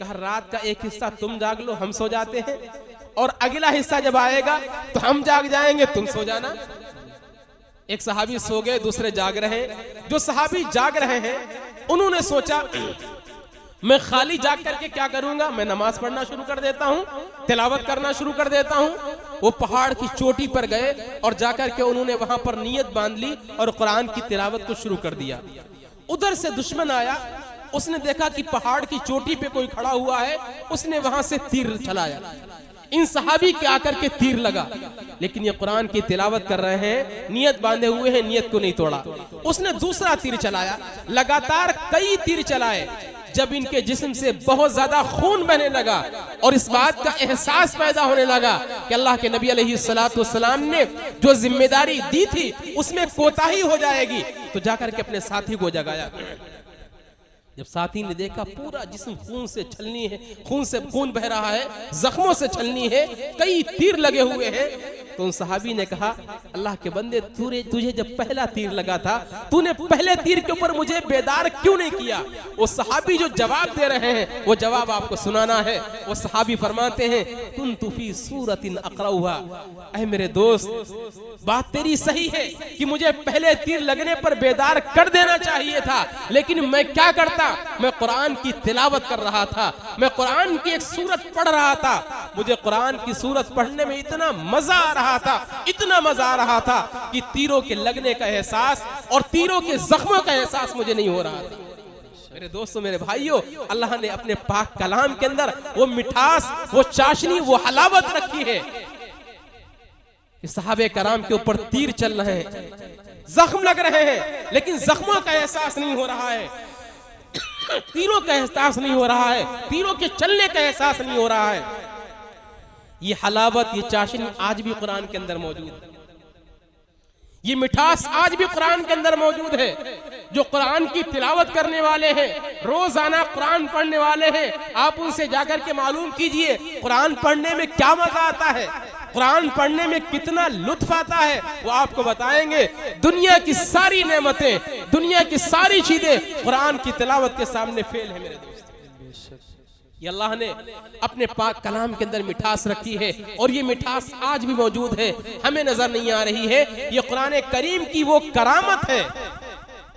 कहा रात का एक हिस्सा तुम जाग लो, हम सो जाते हैं, और अगला हिस्सा जब आएगा तो हम जाग जाएंगे, तुम सो जाना। एक सहाबी सो गए, दूसरे जाग रहे हैं। जो सहाबी जाग रहे हैं उन्होंने सोचा मैं खाली जाग करके क्या करूंगा, मैं नमाज पढ़ना शुरू कर देता हूँ, तिलावत करना शुरू कर देता हूँ। वो पहाड़ की चोटी पर गए और जाकर के उन्होंने वहां पर नियत बांध ली और कुरान की तिलावत को शुरू कर दिया। उधर से दुश्मन आया, उसने देखा कि पहाड़ की चोटी पे कोई खड़ा हुआ है, उसने वहां से तीर चलाया। इन सहाबी के आकर के तीर लगा, लेकिन ये कुरान की तिलावत कर रहे हैं, नियत बांधे हुए हैं, नियत को नहीं तोड़ा। उसने दूसरा तीर चलाया, लगातार कई तीर चलाए। जब इनके जिस्म से बहुत ज्यादा खून बहने लगा और इस बात का एहसास पैदा होने लगा कि अल्लाह के नबी अलैहिस्सलातु वस्सलाम ने जो जिम्मेदारी दी थी उसमें कोताही हो जाएगी, तो जाकर के अपने साथी को जगाया। जब साथी ने देखा पूरा जिस्म खून से छलनी है, खून बह रहा है, जख्मों से छलनी है, कई तीर लगे हुए हैं, तो उन सहाबी ने कहा अल्लाह के बंदे, तुझे जब पहला तीर लगा था तूने पहले तीर के ऊपर मुझे बेदार क्यों नहीं किया? वो सहाबी जो जवाब दे रहे हैं वो जवाब आपको सुनाना है। वो सहाबी फरमाते हैं कुन्तु फी सूरतिन अक़रऊहा, ऐ मेरे दोस्त बात तेरी सही है कि मुझे पहले तीर लगने पर बेदार कर देना चाहिए था, लेकिन मैं क्या करता, मैं कुरान की तिलावत कर रहा था, मैं कुरान की एक सूरत पढ़ रहा था। मुझे कुरान की सूरत पढ़ने में इतना मजा आ रहा था, इतना मजा आ रहा था कि तीरों के लगने का एहसास और तीरों के जख्मों का एहसास मुझे नहीं हो रहा था। मेरे दोस्तों, मेरे भाइयों, अल्लाह ने अपने पाक कलाम के अंदर वो मिठास, वो चाशनी, वो हलावत रखी है कि सहाबे कराम के ऊपर तीर चल रहे हैं, जख्म लग रहे हैं, लेकिन जख्मों का एहसास नहीं हो रहा है, तीरों का एहसास नहीं हो रहा है, तीरों के चलने का एहसास नहीं हो रहा है। ये हलावत, ये चाशनी आज भी कुरान के अंदर मौजूद है। ये मिठास आज भी कुरान के अंदर मौजूद है। जो कुरान की तिलावत करने वाले हैं, रोजाना कुरान पढ़ने वाले हैं, आप उनसे जाकर के मालूम कीजिए कुरान पढ़ने में क्या मजा आता है, कुरान पढ़ने में कितना लुत्फ आता है, वो आपको बताएंगे। दुनिया की सारी नेमतें, दुनिया की सारी चीजें कुरान की तिलावत के सामने फेल है मेरे दोस्त। ये अल्लाह ने अपने पाक कलाम के अंदर मिठास रखी है और ये मिठास आज भी मौजूद है, हमें नजर नहीं आ रही है। ये कुरान करीम की वो करामत है,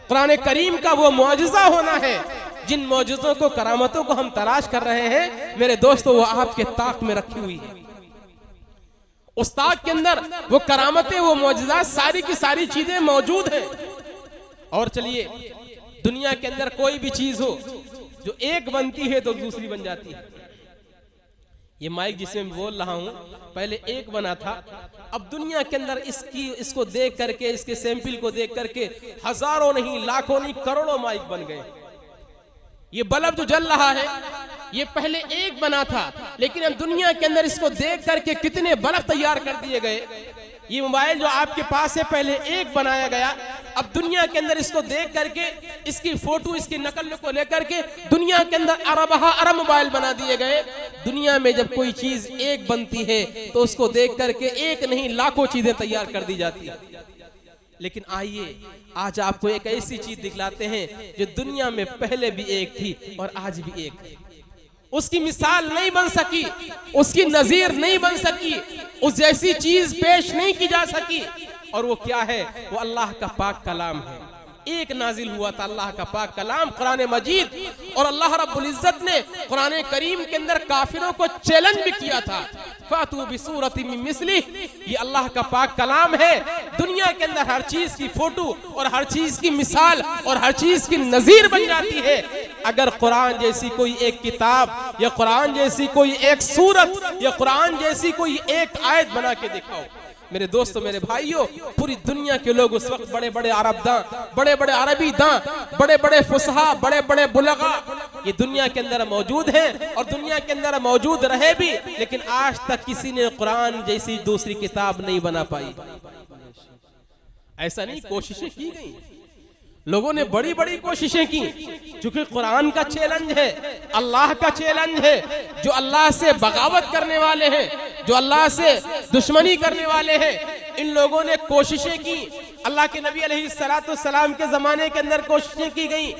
कुरान करीम का वो मुआजिजा होना है। जिन मौजूदों को, करामतों को हम तलाश कर रहे हैं मेरे दोस्तों, वो आपके ताक में रखी हुई है। उस ताक के अंदर वो करामतें, वो मौजूदा, सारी की सारी चीजें मौजूद हैं। और चलिए, दुनिया के अंदर कोई भी चीज हो जो एक बनती है तो दूसरी बन जाती है। ये माइक जिसमें मैं बोल रहा हूं पहले एक बना था, अब दुनिया के अंदर इसको देख करके, इसके सैंपल को देख करके हजारों नहीं, लाखों नहीं, करोड़ों माइक बन गए। ये बल्ब जो जल रहा है ये पहले एक बना था, लेकिन अब दुनिया के अंदर इसको देख करके कितने बल्ब तैयार कर दिए गए। ये मोबाइल जो आपके पास है पहले एक बनाया गया, अब दुनिया के अंदर इसको देख करके, इसकी फोटो, इसकी नकल को लेकर के दुनिया के अंदर अरब मोबाइल बना दिए गए। दुनिया में जब कोई चीज एक बनती है तो उसको देख करके एक नहीं लाखों चीजें तैयार कर दी जाती है। लेकिन आइए आज आपको एक ऐसी चीज दिखलाते हैं जो दुनिया में पहले भी एक थी और आज भी एक है। उसकी मिसाल नहीं बन सकी, उसकी नजीर नहीं बन सकी, उस जैसी चीज पेश नहीं की जा सकी। और वो क्या है? वो अल्लाह का पाक कलाम है। एक नाजिल हुआ था अल्लाह का पाक कलाम कुरान मजीद, और अल्लाह रब्बुल इज्जत ने कुरान करीम के अंदर काफिरों को चैलेंज भी किया था, फातू बिसूरति मिन मिस्ली। ये अल्लाह का पाक कलाम है। दुनिया के अंदर हर चीज की फोटो और हर चीज की मिसाल और हर चीज की नजीर बन जाती है। अगर कुरान जैसी कोई एक किताब या कुरान जैसी कोई एक सूरत या कुरान जैसी कोई एक आयत बना के दिखाओ मेरे दोस्तों, मेरे भाइयों, पूरी दुनिया के लोग उस वक्त बड़े बड़े अरब दां, बड़े बड़े अरबी दां, बड़े बड़े फुसहा, बड़े बड़े बुलगा ये दुनिया के अंदर मौजूद हैं और दुनिया के अंदर मौजूद रहे भी, लेकिन आज तक किसी ने कुरान जैसी दूसरी किताब नहीं बना पाई। ऐसा नहीं, कोशिशें की गई, लोगों ने बड़ी बड़ी कोशिशें की, क्योंकि कुरान का चैलेंज है, अल्लाह का चैलेंज है। जो अल्लाह से बगावत करने वाले हैं, जो अल्लाह से दुश्मनी करने वाले हैं, इन लोगों ने कोशिशें की। अल्लाह के नबी अलैहिस्सलाम के जमाने के अंदर कोशिशें की गई,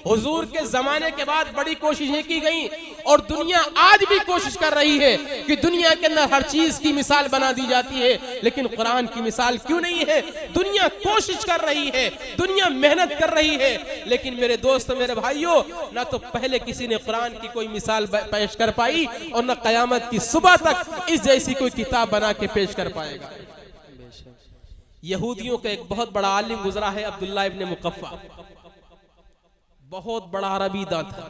हुजूर के जमाने के बाद बड़ी कोशिशें की गई, और दुनिया आज भी कोशिश कर रही है कि दुनिया के अंदर हर चीज की मिसाल बना दी जाती है, लेकिन कुरान की मिसाल क्यों नहीं है? दुनिया कोशिश कर रही है, दुनिया मेहनत कर रही है, लेकिन मेरे दोस्तों, मेरे भाइयों, ना तो पहले किसी ने कुरान की कोई मिसाल पेश कर पाई और न कयामत की सुबह तक इस जैसी कोई किताब बना के पेश कर पाएगा। यहूदियों का एक बहुत बड़ा आलिम गुजरा है, अब्दुल्लाह इब्न मुकफ्फा, बहुत बड़ा अरबी दां था,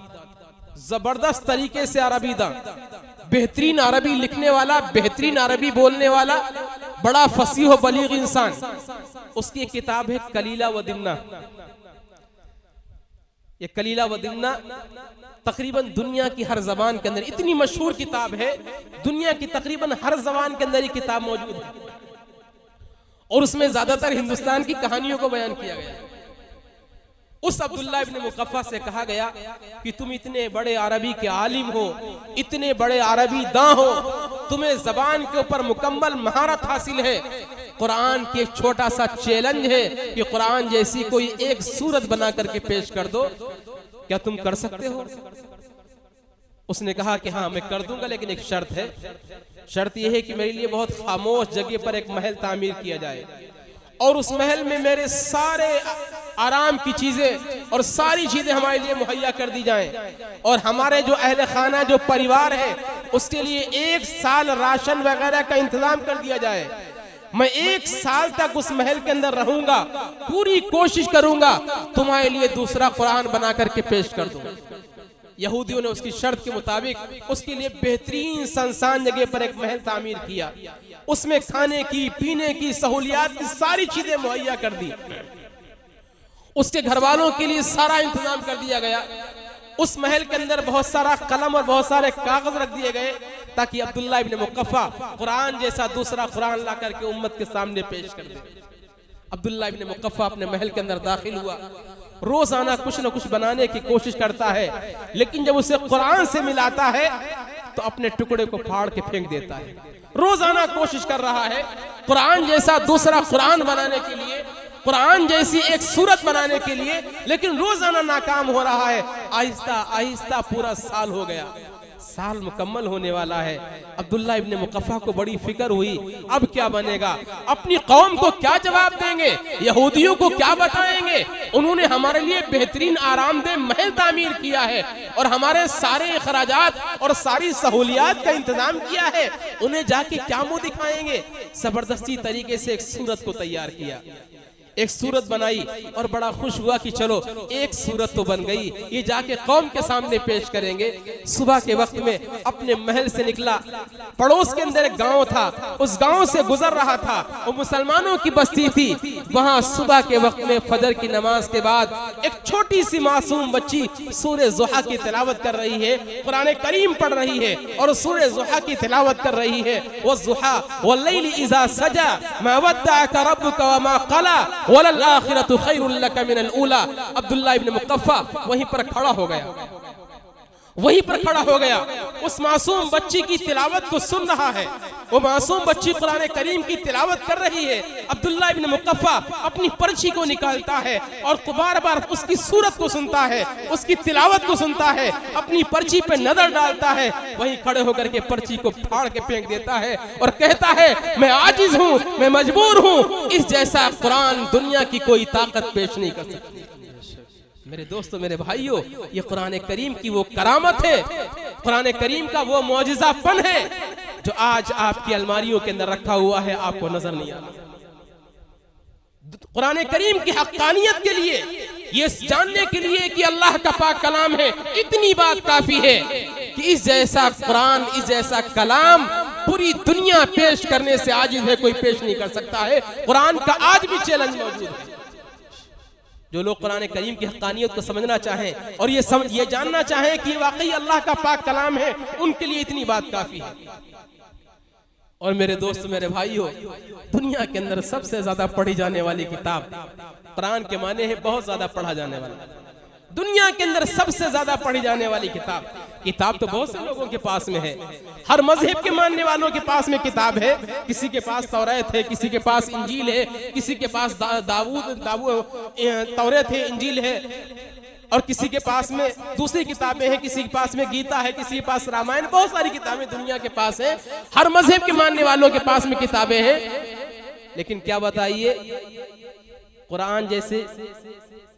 जबरदस्त तरीके से अरबी दां, बेहतरीन अरबी लिखने वाला, बेहतरीन अरबी बोलने वाला, बड़ा फसीह व बलीग इंसान। उसकी एक किताब है कलीला व दिमना। ये कलीला व दिमना तकरीबन दुनिया की हर जबान के अंदर इतनी मशहूर किताब है, दुनिया की तकरीबन हर जबान के अंदर ये किताब मौजूद है, और उसमें ज्यादातर हिंदुस्तान की कहानियों को बयान किया गया है। उस अब्दुल्लाह इब्न मुकफ्फा से कहा गया कि तुम इतने बड़े अरबी के आलिम हो, इतने बड़े अरबी दां हो, तुम्हें जबान के ऊपर मुकम्मल महारत हासिल है, कुरान के एक छोटा सा चैलेंज है कि कुरान जैसी कोई एक सूरत बना करके पेश कर दो, क्या तुम कर सकते हो? उसने कहा कि हाँ मैं कर दूंगा, लेकिन एक शर्त है, शर्त यह है कि मेरे लिए बहुत खामोश जगह पर एक महल तामीर किया जाए, और उस महल में मेरे सारे आराम की चीजें और सारी चीजें हमारे लिए मुहैया कर दी जाएं, और हमारे जो अहले खाना, जो परिवार है, उसके लिए 1 साल राशन वगैरह का इंतजाम कर दिया जाए। मैं 1 साल तक उस महल के अंदर रहूंगा, पूरी कोशिश करूंगा तुम्हारे लिए दूसरा कुरान बना करके पेश कर दूं। यहूदियों ने उसकी शर्त के मुताबिक उसके लिए बेहतरीन संसान जगह पर एक महल तामीर किया, उसमें खाने की, पीने की, सहूलियात की सारी चीजें मुहैया कर दी, उसके घर वालों के लिए सारा इंतजाम कर दिया गया। उस महल के अंदर बहुत सारा कलम और बहुत सारे कागज रख दिए गए, ताकि अब्दुल्लाह इब्न मुकफ्फा कुरान जैसा दूसरा कुरान ला करके उम्मत के सामने पेश कर दे। अब्दुल्ला इब्न मुकफ़्फ़ा अपने महल के अंदर दाखिल हुआ। रोजाना कुछ न कुछ बनाने की कोशिश करता है, लेकिन जब उसे कुरान से मिलाता है तो अपने टुकड़े को फाड़ के फेंक देता है। रोजाना कोशिश कर रहा है कुरान जैसा दूसरा कुरान बनाने के लिए, कुरान जैसी एक सूरत बनाने के लिए, लेकिन रोजाना नाकाम हो रहा है। आहिस्ता आहिस्ता पूरा साल हो गया, साल मुकम्मल होने वाला है। अब्दुल्ला इब्न मुकफ़्फ़ा को बड़ी फिक्र हुई, अब क्या बनेगा, अपनी कौम को क्या जवाब देंगे, यहूदियों को क्या बताएंगे। उन्होंने हमारे लिए बेहतरीन आरामदेह महल तामीर किया है और हमारे सारे अखराजात और सारी सहूलियात का इंतजाम किया है, उन्हें जाके क्या मुंह दिखाएंगे। जबरदस्ती तरीके से एक सूरत को तैयार किया, एक सूरत बनाई और बड़ा खुश हुआ कि चलो एक सूरत तो बन गई, ये जाके कौम के सामने पेश करेंगे। सुबह के वक्त में अपने महल से निकला, पड़ोस के अंदर एक गांव था, उस गांव से गुजर रहा था, वो मुसलमानों की बस्ती थी। वहां सुबह के वक्त में फजर की नमाज के बाद एक छोटी सी मासूम बच्ची सूरह ज़ुहा की तिलावत कर रही है, कुरान करीम पढ़ रही है और सूरह ज़ुहा की तिलावत कर रही है। वो ज़ुहा वल्लैलि इज़ा सजा मा वद्दअका रब्बुका वमा क़ला वलल आखिरतु खैरुल लक मिनल ऊला। अब्दुल्ला इब्न मुकफ़्फ़ा वहीं पर खड़ा हो गया, वहीं पर खड़ा हो गया, उस मासूम बच्ची की तिलावत को सुन रहा है। वो मासूम बच्ची कुरान करीम की तिलावत कर रही है। अब्दुल्ला इब्न मुकफ़्फ़ा अपनी पर्ची को निकालता है और बार बार उसकी सूरत को सुनता है, उसकी तिलावत को सुनता है, अपनी पर्ची पे नजर डालता है, वहीं खड़े होकर के पर्ची को फाड़ के फेंक देता है और कहता है, मैं आजिज हूँ, मैं मजबूर हूँ, इस जैसा कुरान दुनिया की कोई ताकत पेश नहीं कर सकती। मेरे दोस्तों, मेरे भाइयों, ये कुरान करीम की वो करामत है, कुरान करीम का वो मौजिज़ापन है जो आज आपकी अलमारियों के अंदर रखा हुआ है, आपको नजर नहीं आ रहा। कुरान करीम की हक्कानियत के लिए, ये जानने के लिए कि अल्लाह का पाक कलाम है, इतनी बात काफी है कि इस जैसा कुरान, इस जैसा कलाम पूरी दुनिया पेश करने से आजिज है, कोई पेश नहीं कर सकता है। कुरान का आज भी चैलेंज मौजूद है। जो लोग कुरान करीम की हक्कानियत को समझना चाहें और ये जानना चाहें कि वाकई अल्लाह का पाक कलाम है, उनके लिए इतनी बात काफी है। और मेरे दोस्त, मेरे भाइयों, दुनिया के अंदर सबसे ज्यादा पढ़ी जाने वाली किताब कुरान के माने है बहुत ज्यादा पढ़ा जाने वाला। दुनिया के अंदर सबसे ज्यादा पढ़ी जाने वाली किताब तो बहुत से लोगों के पास में है, हर मजहब के मानने वालों के पास में किताब है। किसी के पास तौरात है, किसी के पास इंजील है, किसी के पास तौरात है, इंजील है, और किसी के पास में दूसरी किताबें हैं, किसी के पास में गीता है, किसी के पास रामायण, बहुत सारी किताबें दुनिया के पास है, हर मजहब के मानने वालों के पास में किताबें हैं। लेकिन क्या बताइए,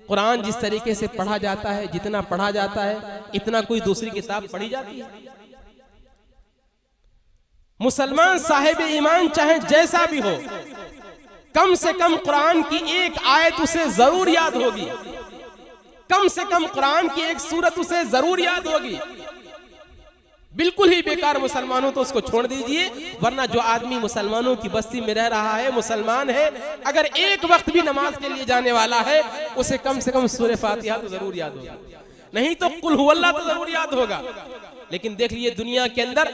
कुरान जिस तरीके से पढ़ा जाता है, जितना पढ़ा जाता है, इतना कोई दूसरी किताब पढ़ी जाती है? मुसलमान साहिब ईमान चाहे जैसा भी हो, कम से कम कुरान की एक आयत उसे जरूर याद होगी, कम से कम कुरान की एक सूरत उसे जरूर याद होगी। बिल्कुल ही बेकार मुसलमान हो तो उसको छोड़ दीजिए, वरना जो आदमी मुसलमानों की बस्ती में रह रहा है, मुसलमान है, अगर एक वक्त भी नमाज के लिए जाने वाला है, उसे कम से कम सूरह फातिहा तो जरूर याद होगा, नहीं तो कुल हुवल्लाह तो जरूर याद होगा। लेकिन देख लीजिए, दुनिया के अंदर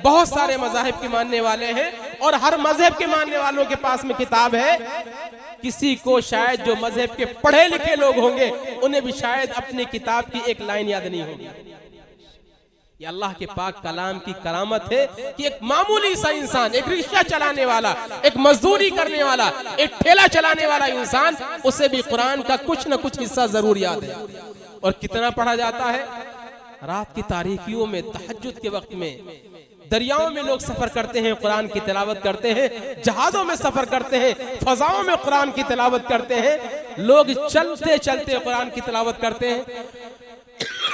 बहुत सारे मज़ाहिब के मानने वाले हैं और हर मजहब के मानने वालों के पास में किताब है। किसी को शायद, जो मजहब के पढ़े लिखे लोग होंगे, उन्हें भी शायद अपनी किताब की एक लाइन याद नहीं होगी। ये अल्लाह के पाक कलाम की करामत है कि एक मामूली सा इंसान, एक रिक्शा चलाने वाला, एक मजदूरी करने वाला, एक ठेला चलाने वाला इंसान, उसे भी कुरान का कुछ न कुछ हिस्सा जरूर याद है। और कितना पढ़ा जाता है? रात की तारीकियों में, तहज्जुद के वक्त में, दरियाओं में लोग सफर करते हैं, कुरान की तिलावत करते हैं, जहाजों में सफर करते हैं, फजाओं में कुरान की तिलावत करते हैं, लोग चलते चलते कुरान की तिलावत करते हैं,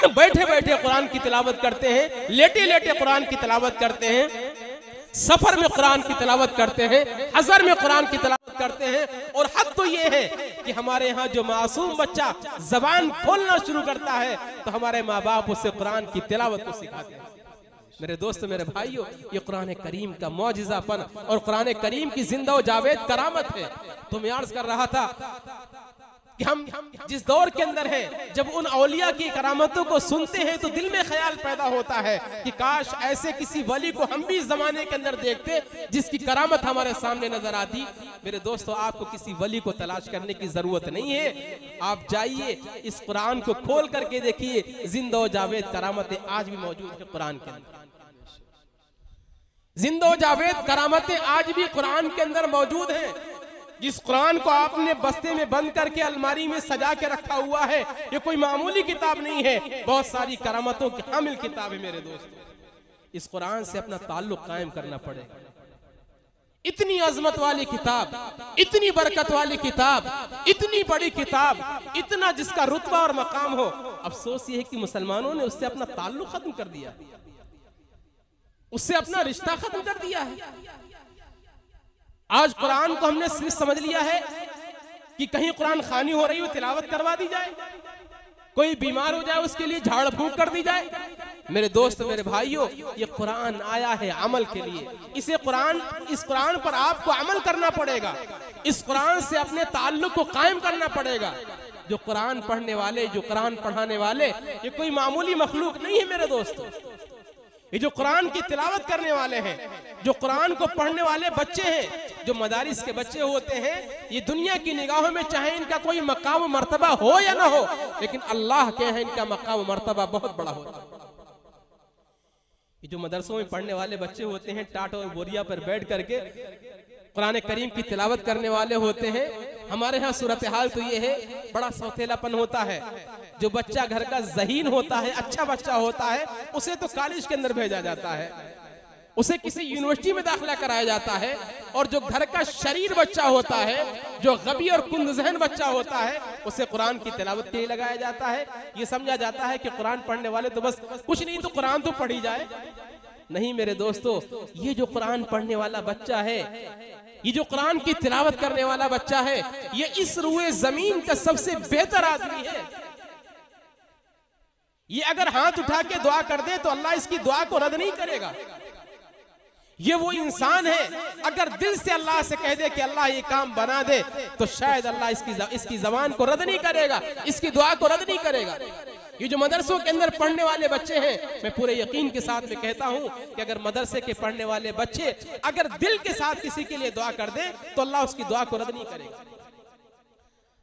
बैठे बैठे कुरान की तिलावत करते हैं, लेटे लेटे कुरान की तिलावत करते हैं, सफर में कुरान की तिलावत करते हैं, हज़र में कुरान की तिलावत करते हैं। और हद तो ये है कि हमारे यहाँ जो मासूम बच्चा जबान खोलना शुरू करता है तो हमारे माँ बाप उससे कुरान की तिलावत को सिखाते हैं। मेरे दोस्त, मेरे भाइयों, ये कुरान करीम का मौजिज़ापन और कुरान करीम की जिंदा व जावेद करामत है। तो मैं अर्ज कर रहा था कि हम जिस दौर के अंदर हैं, जब उन औलिया की करामतों को सुनते हैं तो दिल में ख्याल पैदा होता है कि काश ऐसे किसी वली को हम भी इस जमाने के अंदर देखते जिसकी करामत हमारे सामने नजर आती। मेरे दोस्तों, आपको किसी वली को तलाश करने की जरूरत नहीं है। आप जाइए, इस कुरान को खोल करके देखिए, जिंदा जावेद करामतें आज भी मौजूद है कुरान के अंदर। जिंदा जावेद करामतें आज भी कुरान के अंदर मौजूद हैं। जिस कुरान को आपने बस्ते में बंद करके अलमारी में सजा के रखा हुआ है, ये कोई मामूली किताब नहीं है, बहुत सारी करामतों की हामिल किताब है। मेरे दोस्तों, इस कुरान से अपना ताल्लुक कायम करना पड़ेगा। इतनी अजमत वाली किताब, इतनी बरकत वाली किताब, इतनी बड़ी किताब, इतना जिसका रुतबा और मकाम हो, अफसोस ये है कि मुसलमानों ने उससे अपना ताल्लुक खत्म कर दिया, उससे अपना रिश्ता खत्म कर दिया है। आज कुरान को हमने सिर्फ समझ लिया है कि कहीं कुरान खानी हो रही हो तिलावत करवा दी जाए, कोई बीमार हो जाए उसके लिए झाड़ फूंक कर दी जाए। मेरे दोस्त, मेरे भाइयों, ये कुरान आया है अमल के लिए। इस कुरान पर आपको अमल करना पड़ेगा। इस कुरान से अपने ताल्लुक को कायम करना पड़ेगा। जो कुरान पढ़ने वाले, जो कुरान पढ़ाने वाले, ये कोई मामूली मखलूक नहीं है। मेरे दोस्तों, ये जो कुरान की तिलावत करने वाले हैं, जो कुरान को पढ़ने वाले बच्चे हैं, जो मदारिस के बच्चे होते हैं, ये दुनिया की निगाहों में चाहे इनका कोई मकाम मर्तबा हो या ना हो, लेकिन अल्लाह के यहाँ इनका मकाम मर्तबा बहुत बड़ा होता है। ये जो मदरसों में पढ़ने वाले बच्चे होते हैं, टाट और बोरिया पर बैठ करके कुरान करीम की तिलावत करने वाले होते हैं, हमारे यहाँ सूरत हाल तो ये है, बड़ा सौतेलापन होता है। जो बच्चा घर का ज़हीन होता है, अच्छा बच्चा होता है, उसे तो कॉलेज के अंदर भेजा जाता है, उसे किसी यूनिवर्सिटी में दाखिला कराया जाता है। और जो घर का शरीर बच्चा होता है, जो गबी और कुंदजहन बच्चा होता है, उसे कुरान की तिलावत के लिए लगाया जाता है। ये समझा जाता है कि कुरान पढ़ने वाले तो बस कुछ नहीं तो कुरान तो पढ़ी जाए। नहीं मेरे दोस्तों, ये जो कुरान पढ़ने वाला बच्चा है, ये जो कुरान की तिलावत करने वाला बच्चा है, ये इस रुए जमीन का सबसे बेहतर आदमी है। ये अगर हाथ उठा के दुआ कर दे तो अल्लाह इसकी दुआ को रद्द नहीं करेगा। ये वो इंसान है, अगर दिल से अल्लाह से कह दे कि अल्लाह ये काम बना दे, तो शायद अल्लाह इसकी जबान को रद्द नहीं करेगा, इसकी दुआ को रद्द नहीं करेगा। ये जो मदरसों के अंदर पढ़ने वाले बच्चे हैं, मैं पूरे यकीन के साथ में कहता हूं कि अगर मदरसे के पढ़ने वाले बच्चे अगर दिल के साथ किसी के लिए दुआ कर दे तो अल्लाह उसकी दुआ को रद्द नहीं करेगा।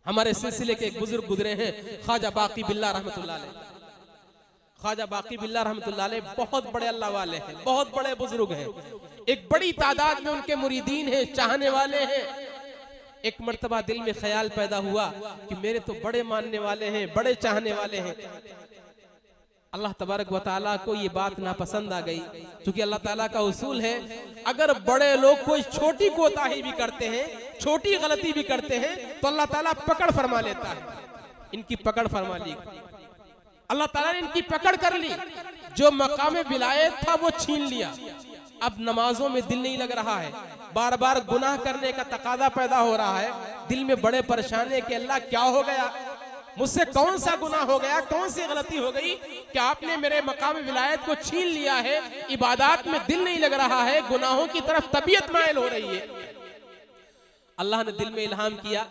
हमारे सिलसिले के एक बुजुर्ग गुजरे हैं, ख्वाजा बाकी बिल्ला रहमतुल्लाह अलैह। ख्वाजा बाकी बिल्ला रहमतुल्लाह अलैह बहुत बड़े अल्लाह वाले हैं, बहुत बड़े बुजुर्ग हैं। एक बड़ी तादाद में उनके मुरीदीन हैं, चाहने वाले हैं। एक मर्तबा दिल में ख्याल पैदा हुआ कि मेरे तो बड़े मानने वाले हैं, बड़े चाहने वाले हैं। अल्लाह तबारक व तआला को ये बात नापसंद आ गई, क्योंकि अल्लाह ताला का उसूल है, अगर बड़े लोग कोई छोटी कोताही भी करते हैं, छोटी गलती भी करते हैं, तो अल्लाह ताला पकड़ फरमा लेता है। इनकी पकड़ फरमा ली, अल्लाह ताला ने इनकी पकड़ कर ली। जो मकाम विलायत था वो छीन लिया। अब नमाजों में दिल नहीं लग रहा है, बार बार गुनाह करने का तकादा पैदा हो रहा है। दिल में बड़े परेशान है कि अल्लाह क्या हो गया, मुझसे कौन सा गुनाह हो गया, कौन सी गलती हो गई कि आपने मेरे मकाम विलायत को छीन लिया है। इबादत में दिल नहीं लग रहा है, गुनाहों की तरफ तबीयत माइल हो रही है। अल्लाह ने दिल में इल्हाम किया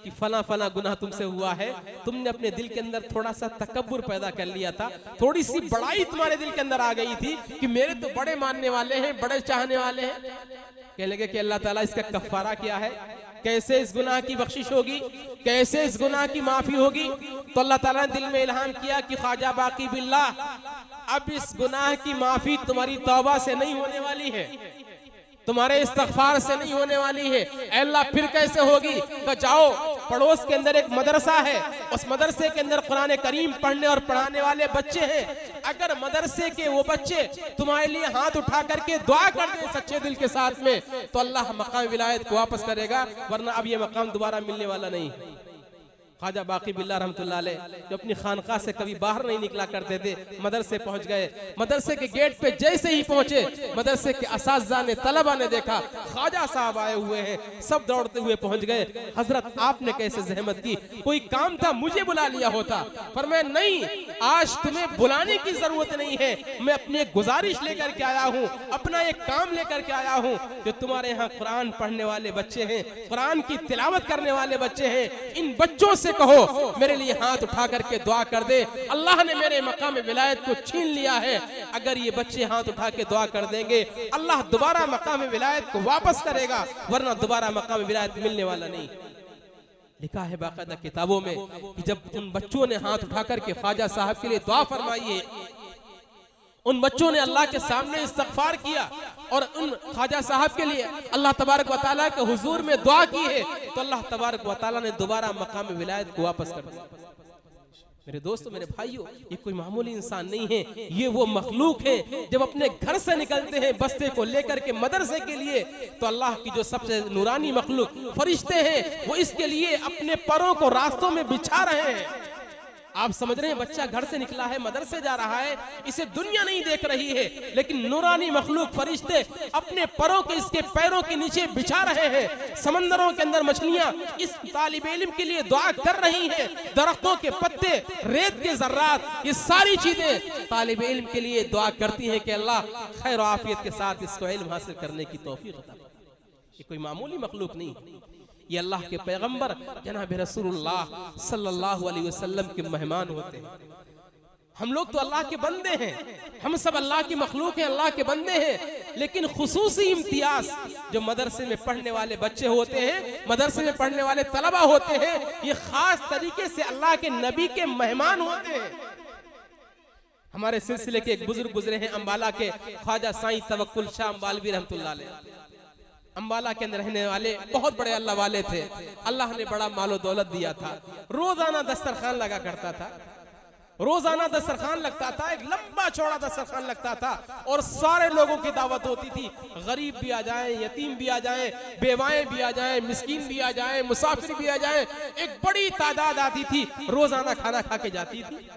कि फला फला गुनाह तुमसे हुआ है, तुमने अपने दिल के अंदर थोड़ा सा तकब्बुर पैदा कर लिया था, थोड़ी सी बड़ाई तुम्हारे दिल के अंदर आ गई थी कि मेरे तो बड़े मानने वाले हैं, बड़े चाहने वाले हैं। कहने लगे कि अल्लाह ताला इसका कफ़ारा क्या है, कैसे इस गुनाह की बख्शिश होगी, कैसे इस गुनाह की माफी होगी। तो अल्लाह ताला ने दिल में इल्हाम किया कि ख्वाजा बाकी बिल्ला, अब इस गुनाह की माफी तुम्हारी तौबा से नहीं होने वाली है, तुम्हारे इस्तगफार से नहीं होने वाली है। अल्लाह फिर कैसे होगी? तो जाओ, पड़ोस के अंदर एक मदरसा है, उस मदरसे के अंदर कुरान करीम पढ़ने और पढ़ाने वाले बच्चे हैं। अगर मदरसे के वो बच्चे तुम्हारे लिए हाथ उठा करके दुआ कर दें सच्चे दिल के साथ में, तो अल्लाह मकाम विलायत को वापस करेगा, वरना अब ये मकाम दोबारा मिलने वाला नहीं। ख्वाजा बाकी बिल्ला रहमतुल्लाह अलैह जो अपनी खानका से कभी बाहर नहीं निकला करते थे, मदरसे पहुंच गए। मदरसे के गेट पे जैसे ही पहुंचे, मदरसे के असातिज़ा ने, तलबा ने देखा ख्वाजा साहब आए हुए हैं, सब दौड़ते हुए पहुंच गए। हजरत आपने कैसे जहमत की, कोई काम था मुझे बुला लिया होता। पर मैं नहीं, आज तुम्हें बुलाने की जरूरत नहीं है, मैं अपनी एक गुजारिश लेकर के आया हूँ, अपना एक काम लेकर के आया हूँ। जो तुम्हारे यहाँ कुरान पढ़ने वाले बच्चे हैं, कुरान की तिलावत करने वाले बच्चे हैं, इन बच्चों से कहो मेरे लिए हाथ उठा करके दुआ कर दे, अल्लाह ने मेरे मकाम विलायत को छीन लिया है। अगर ये बच्चे हाथ उठा के दुआ कर देंगे, अल्लाह दोबारा मकाम विलायत को वापस करेगा, वरना दोबारा मकाम विलायत मिलने वाला नहीं। लिखा है बाकायदा किताबों में कि जब उन बच्चों ने हाथ उठा करके ख्वाजा साहब के लिए दुआ फरमाई है, उन बच्चों ने अल्लाह के सामने इस्तगफार किया और उन ख्वाजा साहब के लिए अल्लाह तबारक व तआला के हुजूर में दुआ की है, तो अल्लाह तबारक व तआला ने दोबारा मकाम विलायत को वापस कर दिया। मेरे दोस्तों, मेरे भाइयों, ये कोई मामूली इंसान नहीं है, ये वो मखलूक है। जब अपने घर से निकलते हैं बस्ते को लेकर के मदरसे के लिए, तो अल्लाह की जो सबसे नूरानी मखलूक फरिश्ते हैं, वो इसके लिए अपने परों को रास्तों में बिछा रहे हैं। आप समझ रहे हैं, बच्चा घर से निकला है, मदरसे जा रहा है, इसे दुनिया नहीं देख रही है, लेकिन नूरानी मखलूक फरिश्ते अपने परों के इसके पैरों के नीचे बिछा रहे हैं। समंदरों के अंदर मछलियां इस तालिब इल्म के लिए दुआ कर रही हैं। दरख्तों के पत्ते, रेत के जर्रात, ये सारी चीजें तालिब इल्म के लिए दुआ करती हैं कि अल्लाह खैर और आफियत के साथ इसको इल्म हासिल करने की तौफीक अता करे। ये कोई मामूली मखलूक नहीं, ये अल्लाह के पैगंबर जनाब रसूलुल्लाह सल्लल्लाहु अलैहि वसल्लम के मेहमान होते हैं। हम लोग तो अल्लाह के बंदे हैं, हम सब अल्लाह की मखलूक हैं, अल्लाह के बंदे हैं, लेकिन खुसूसी इम्तियाज जो मदरसे में पढ़ने वाले बच्चे होते हैं, मदरसे में पढ़ने वाले तलबा होते हैं, ये खास तरीके से अल्लाह के नबी के मेहमान होते हैं। हमारे सिलसिले के एक बुजुर्ग गुजरे हैं अम्बाला के, ख्वाजा साईं तवक्कुल शाह अम्बालवी रहमतुल्लाह अलैह। अम्बाला के अंदर रहने वाले बहुत बड़े अल्लाह वाले थे। अल्लाह ने बड़ा मालो दौलत दिया था। रोजाना दस्तरखान लगा करता था, रोजाना दस्तरखान लगता था, एक लंबा चौड़ा दस्तरखान लगता था और सारे लोगों की दावत होती थी। गरीब भी आ जाए, यतीम भी आ जाए, बेवाएं भी आ जाए, मिस्कीन भी आ जाए, मुसाफिर भी आ जाए, एक बड़ी तादाद आती थी, रोजाना खाना खा के जाती थी।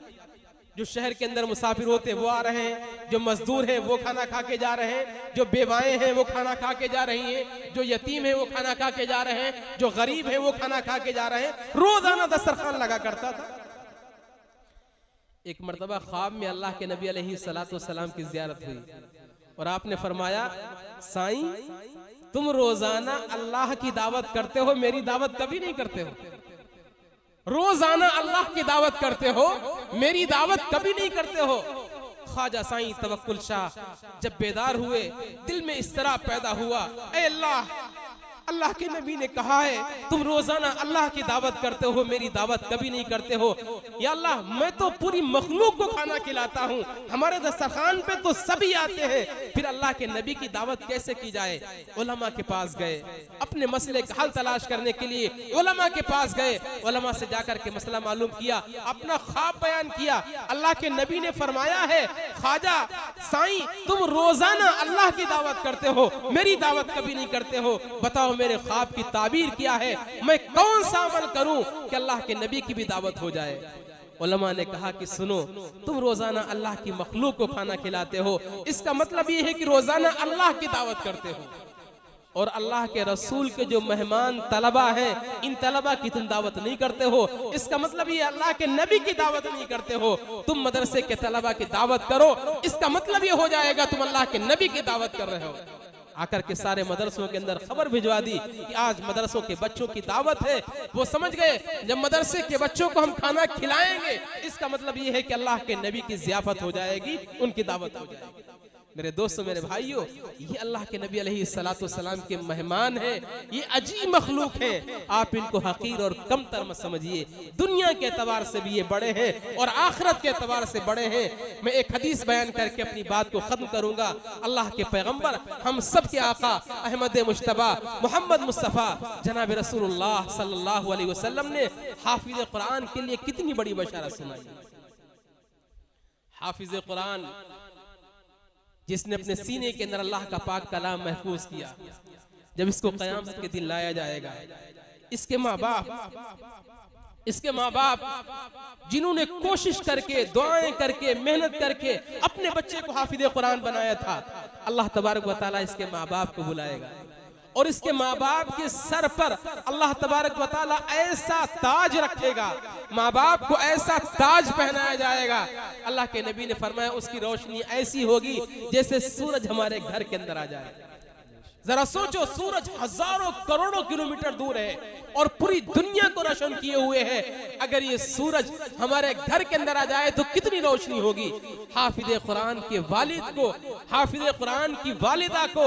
जो शहर के अंदर मुसाफिर होते वो आ रहे हैं, जो मजदूर हैं वो खाना खा के जा रहे हैं, जो बेवाएं हैं वो खाना खा के जा रही हैं, जो यतीम है वो खाना खा के जा रहे हैं, जो गरीब है वो खाना खा के जा रहे हैं। रोजाना दस्तरखान लगा करता था। एक मर्तबा ख्वाब में अल्लाह के नबी अलैहिस्सलातु वस्सलाम की ज़ियारत हुई और आपने फरमाया, साईं तुम रोजाना अल्लाह की दावत करते हो, मेरी दावत कभी नहीं करते हो। रोजाना अल्लाह की दावत करते हो, मेरी दावत कभी नहीं करते हो। ख्वाजा साईं तवक्कुल शाह जब बेदार हुए, दिल में इस तरह पैदा हुआ, ऐ अल्लाह, अल्लाह के नबी ने कहा है तुम रोजाना अल्लाह की दावत करते हो, मेरी दावत कभी नहीं करते हो। या अल्लाह, मैं तो पूरी मखलूक को खाना खिलाता हूँ, हमारे दस्तरखान पे तो सभी आते हैं, फिर अल्लाह के नबी की दावत कैसे की जाए। उलमा के पास गए, अपने मसले का हल तलाश करने के लिए उलमा के पास गए, उलमा से जाकर के मसला मालूम किया, अपना ख्वाब बयान किया। अल्लाह के नबी ने फरमाया है, ख्वाजा साईं तुम रोजाना अल्लाह की दावत करते हो, मेरी दावत कभी नहीं करते हो, बताओ मेरे ख्वाब की ताबीर क्या है, मैं कौन सा अमल करूं कि अल्लाह के नबी की भी दावत हो जाए। उलमा ने कहा कि सुनो, तुम रोजाना अल्लाह की मखलूक को खाना खिलाते हो, इसका मतलब ये है कि रोजाना अल्लाह की दावत करते हो, और अल्लाह के रसूल के जो मेहमान तलबा हैं, इन तलबा की तुम दावत नहीं करते हो। इसका मतलब ये अल्लाह के नबी की दावत नहीं करते हो। तुम मदरसे के तलबा की दावत करो, इसका मतलब ये हो जाएगा तुम अल्लाह के नबी की दावत कर रहे हो। आकर के सारे मदरसों के अंदर खबर भिजवा दी कि आज मदरसों के बच्चों की दावत है। वो समझ गए जब मदरसे के बच्चों को हम खाना खिलाएंगे, इसका मतलब ये है कि अल्लाह के नबी की ज़ियाफत हो जाएगी, उनकी दावत हो जाएगी। मेरे दोस्तों, मेरे भाइयों, ये अल्लाह के नबी अलैहिस्सलातु वस्सलाम के मेहमान हैं, ये अजीब मखलूक हैं। आप इनको हकीर और कमतर मत समझिए। दुनिया के एतबार से भी ये बड़े हैं और आखिरत के एतबार से बड़े हैं। मैं एक हदीस बयान करके अपनी बात को खत्म करूंगा। अल्लाह के पैगंबर, हम सब के आका अहमद मुश्तबा मोहम्मद मुस्तफ़ा जनाब रसूलुल्लाह सल्लल्लाहु अलैहि वसल्लम ने हाफिज कुरान के लिए कितनी बड़ी बशारत सुनाई। हाफिज कुरान जिसने अपने सीने के अंदर अल्लाह का पाक कलाम महफूज किया, जब इसको क़यामत के दिन लाया जाएगा, इसके माँ बाप जिन्होंने कोशिश करके, दुआएं करके, मेहनत करके अपने बच्चे को हाफिज कुरान बनाया था, अल्लाह तबारक व तआला इसके माँ बाप को बुलाएगा और इसके माँ बाप के सर पर अल्लाह तबारक व तआला ऐसा ताज रखेगा, माँ बाप को ऐसा ताज पहनाया जाएगा। अल्लाह के नबी ने फरमाया उसकी रोशनी ऐसी होगी जैसे सूरज हमारे घर के अंदर आ जाए। जरा सोचो, सूरज हजारों करोड़ों किलोमीटर दूर है और पूरी दुनिया को रोशन किए हुए है। अगर ये सूरज हमारे घर के अंदर आ जाए तो कितनी रोशनी होगी। हाफिज कुरान के वालिद को, हाफिज कुरान की वालिदा को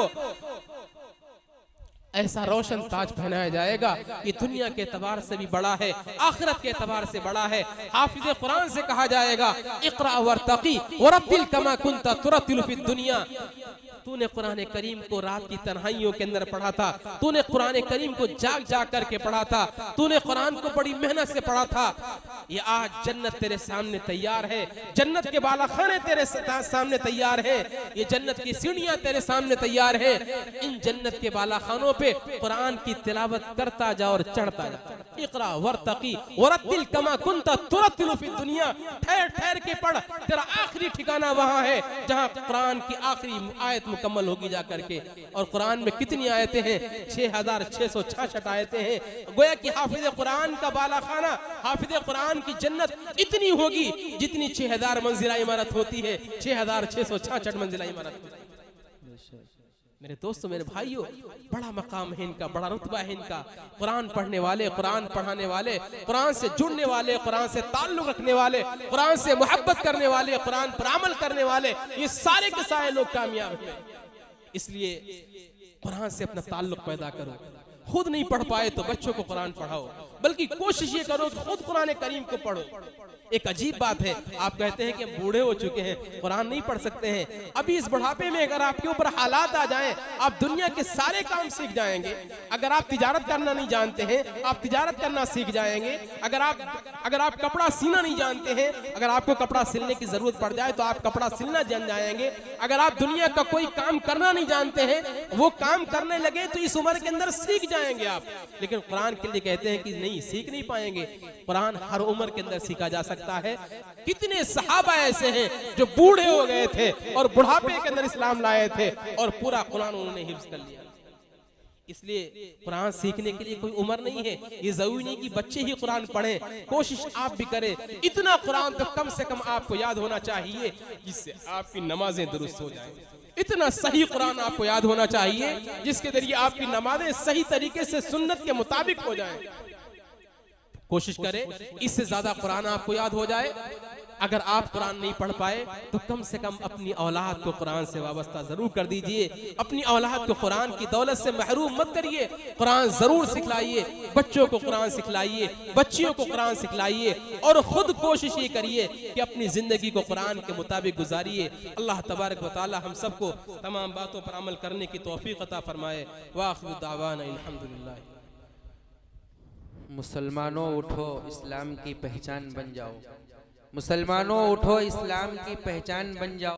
ऐसा रोशन ताज पहनाया जाएगा, ये दुनिया के एतबार से भी बड़ा है, आखिरत के एतबार से बड़ा है। हाफिज कुरान से कहा जाएगा, इक़रा वर्तक़ी वरत्तिल कमा कुन्ता तुरत्तिलु फिद दुनिया। तूने कुरान करीम को रात की तन्हाइयों के अंदर पढ़ा था, तूने कुरान करीम को जाग जाग करके पढ़ा था, तूने कुरान को बड़ी मेहनत से पढ़ा था। ये आज जन्नत तेरे सामने तैयार है, जन्नत के बालाखाने तेरे सामने तैयार है, ये जन्नत की सीढ़ियां तेरे सामने तैयार है। इन जन्नत के बालाखानों पे कुरान की तिलावत करता जा और चढ़ता जा। इक़रा वर्तक़ी वरत्तिल कमा कुन्ता तुरत्तिलु फिद दुनिया। ठहर ठहर के पढ़, तेरा आखिरी ठिकाना वहां है जहां कुरान की आखिरी आयत मुकम्मल होगी जाकर के। और कुरान में कितनी आयतें हैं? 6666 आयतें हैं। गोया कि हाफिज कुरान का बालाखाना, हाफिज कुरान की जन्नत इतनी होगी जितनी 6000 मंजिला इमारत होती है, 6666 मंजिला इमारत होती है। मेरे दोस्तों, मेरे भाइयों, बड़ा मकाम है इनका, बड़ा रुतबा है इनका। कुरान पढ़ने वाले, कुरान पढ़ाने वाले, कुरान से जुड़ने वाले, कुरान से ताल्लुक रखने वाले, कुरान से मोहब्बत करने वाले, कुरान पर अमल करने वाले, ये सारे के सारे लोग कामयाब हैं। इसलिए कुरान से अपना ताल्लुक पैदा करो। खुद नहीं पढ़ पाए तो बच्चों को कुरान पढ़ाओ, बल्कि कोशिश ये करो कि खुद कुरान करीम को पढ़ो। एक अजीब बात है, आप कहते हैं कि हम बूढ़े हो चुके हैं, कुरान नहीं पढ़ सकते हैं। अभी इस बुढ़ापे में अगर आपके ऊपर हालात आ जाएं, आप दुनिया के सारे काम सीख जाएंगे। अगर आप तिजारत करना नहीं जानते हैं, आप तिजारत करना सीख जाएंगे। अगर आप कपड़ा सीना नहीं जानते हैं, अगर आपको कपड़ा सिलने की जरूरत पड़ जाए तो आप कपड़ा सिलना जान जाएंगे। अगर आप दुनिया का कोई काम करना नहीं जानते हैं, वो काम करने लगे तो इस उम्र के अंदर सीख जाएंगे आप। लेकिन कुरान के लिए कहते हैं कि नहीं, सीख नहीं पाएंगे। कुरान हर उम्र के अंदर सीखा जा सकता है। कितने सहाबा ऐसे हैं जो बूढ़े हो गए थे और बुढ़ापे के अंदर इस्लाम लाए थे और पूरा कुरान उन्होंने हिफ्ज कर लिया। इसलिए कुरान सीखने के लिए कोई उम्र नहीं है। ये जरूरी नहीं कि बच्चे ही कुरान पढ़ें, कोशिश आप भी करें। इतना कुरान तो कम से कम आपको याद होना चाहिए जिससे आपकी नमाजें दुरुस्त हो जाएं। इतना सही कुरान आपको याद होना चाहिए जिसके जरिए आपकी नमाजें सही तरीके से सुन्नत के मुताबिक हो जाएं। कोशिश करें इससे ज्यादा कुरान आपको याद हो जाए। अगर आप कुरान नहीं पढ़ पाए तो कम से कम अपनी औलाद को कुरान से वाबस्ता जरूर कर दीजिए। अपनी औलाद को कुरान की दौलत से महरूम मत करिए। कुरान जरूर सिखलाइए, बच्चों को कुरान सिखलाइए, बच्चियों को कुरान सिखलाइए और खुद कोशिश ये करिए कि अपनी जिंदगी को कुरान के मुताबिक गुजारिए। अल्लाह तबारक व तआला हम सबको तमाम बातों पर अमल करने की तौफीक अता फरमाए। वाखिरु दावाना अल्हम्दुलिल्लाह। मुसलमानों उठो, इस्लाम की पहचान बन जाओ। मुसलमानों उठो, इस्लाम की पहचान बन जाओ।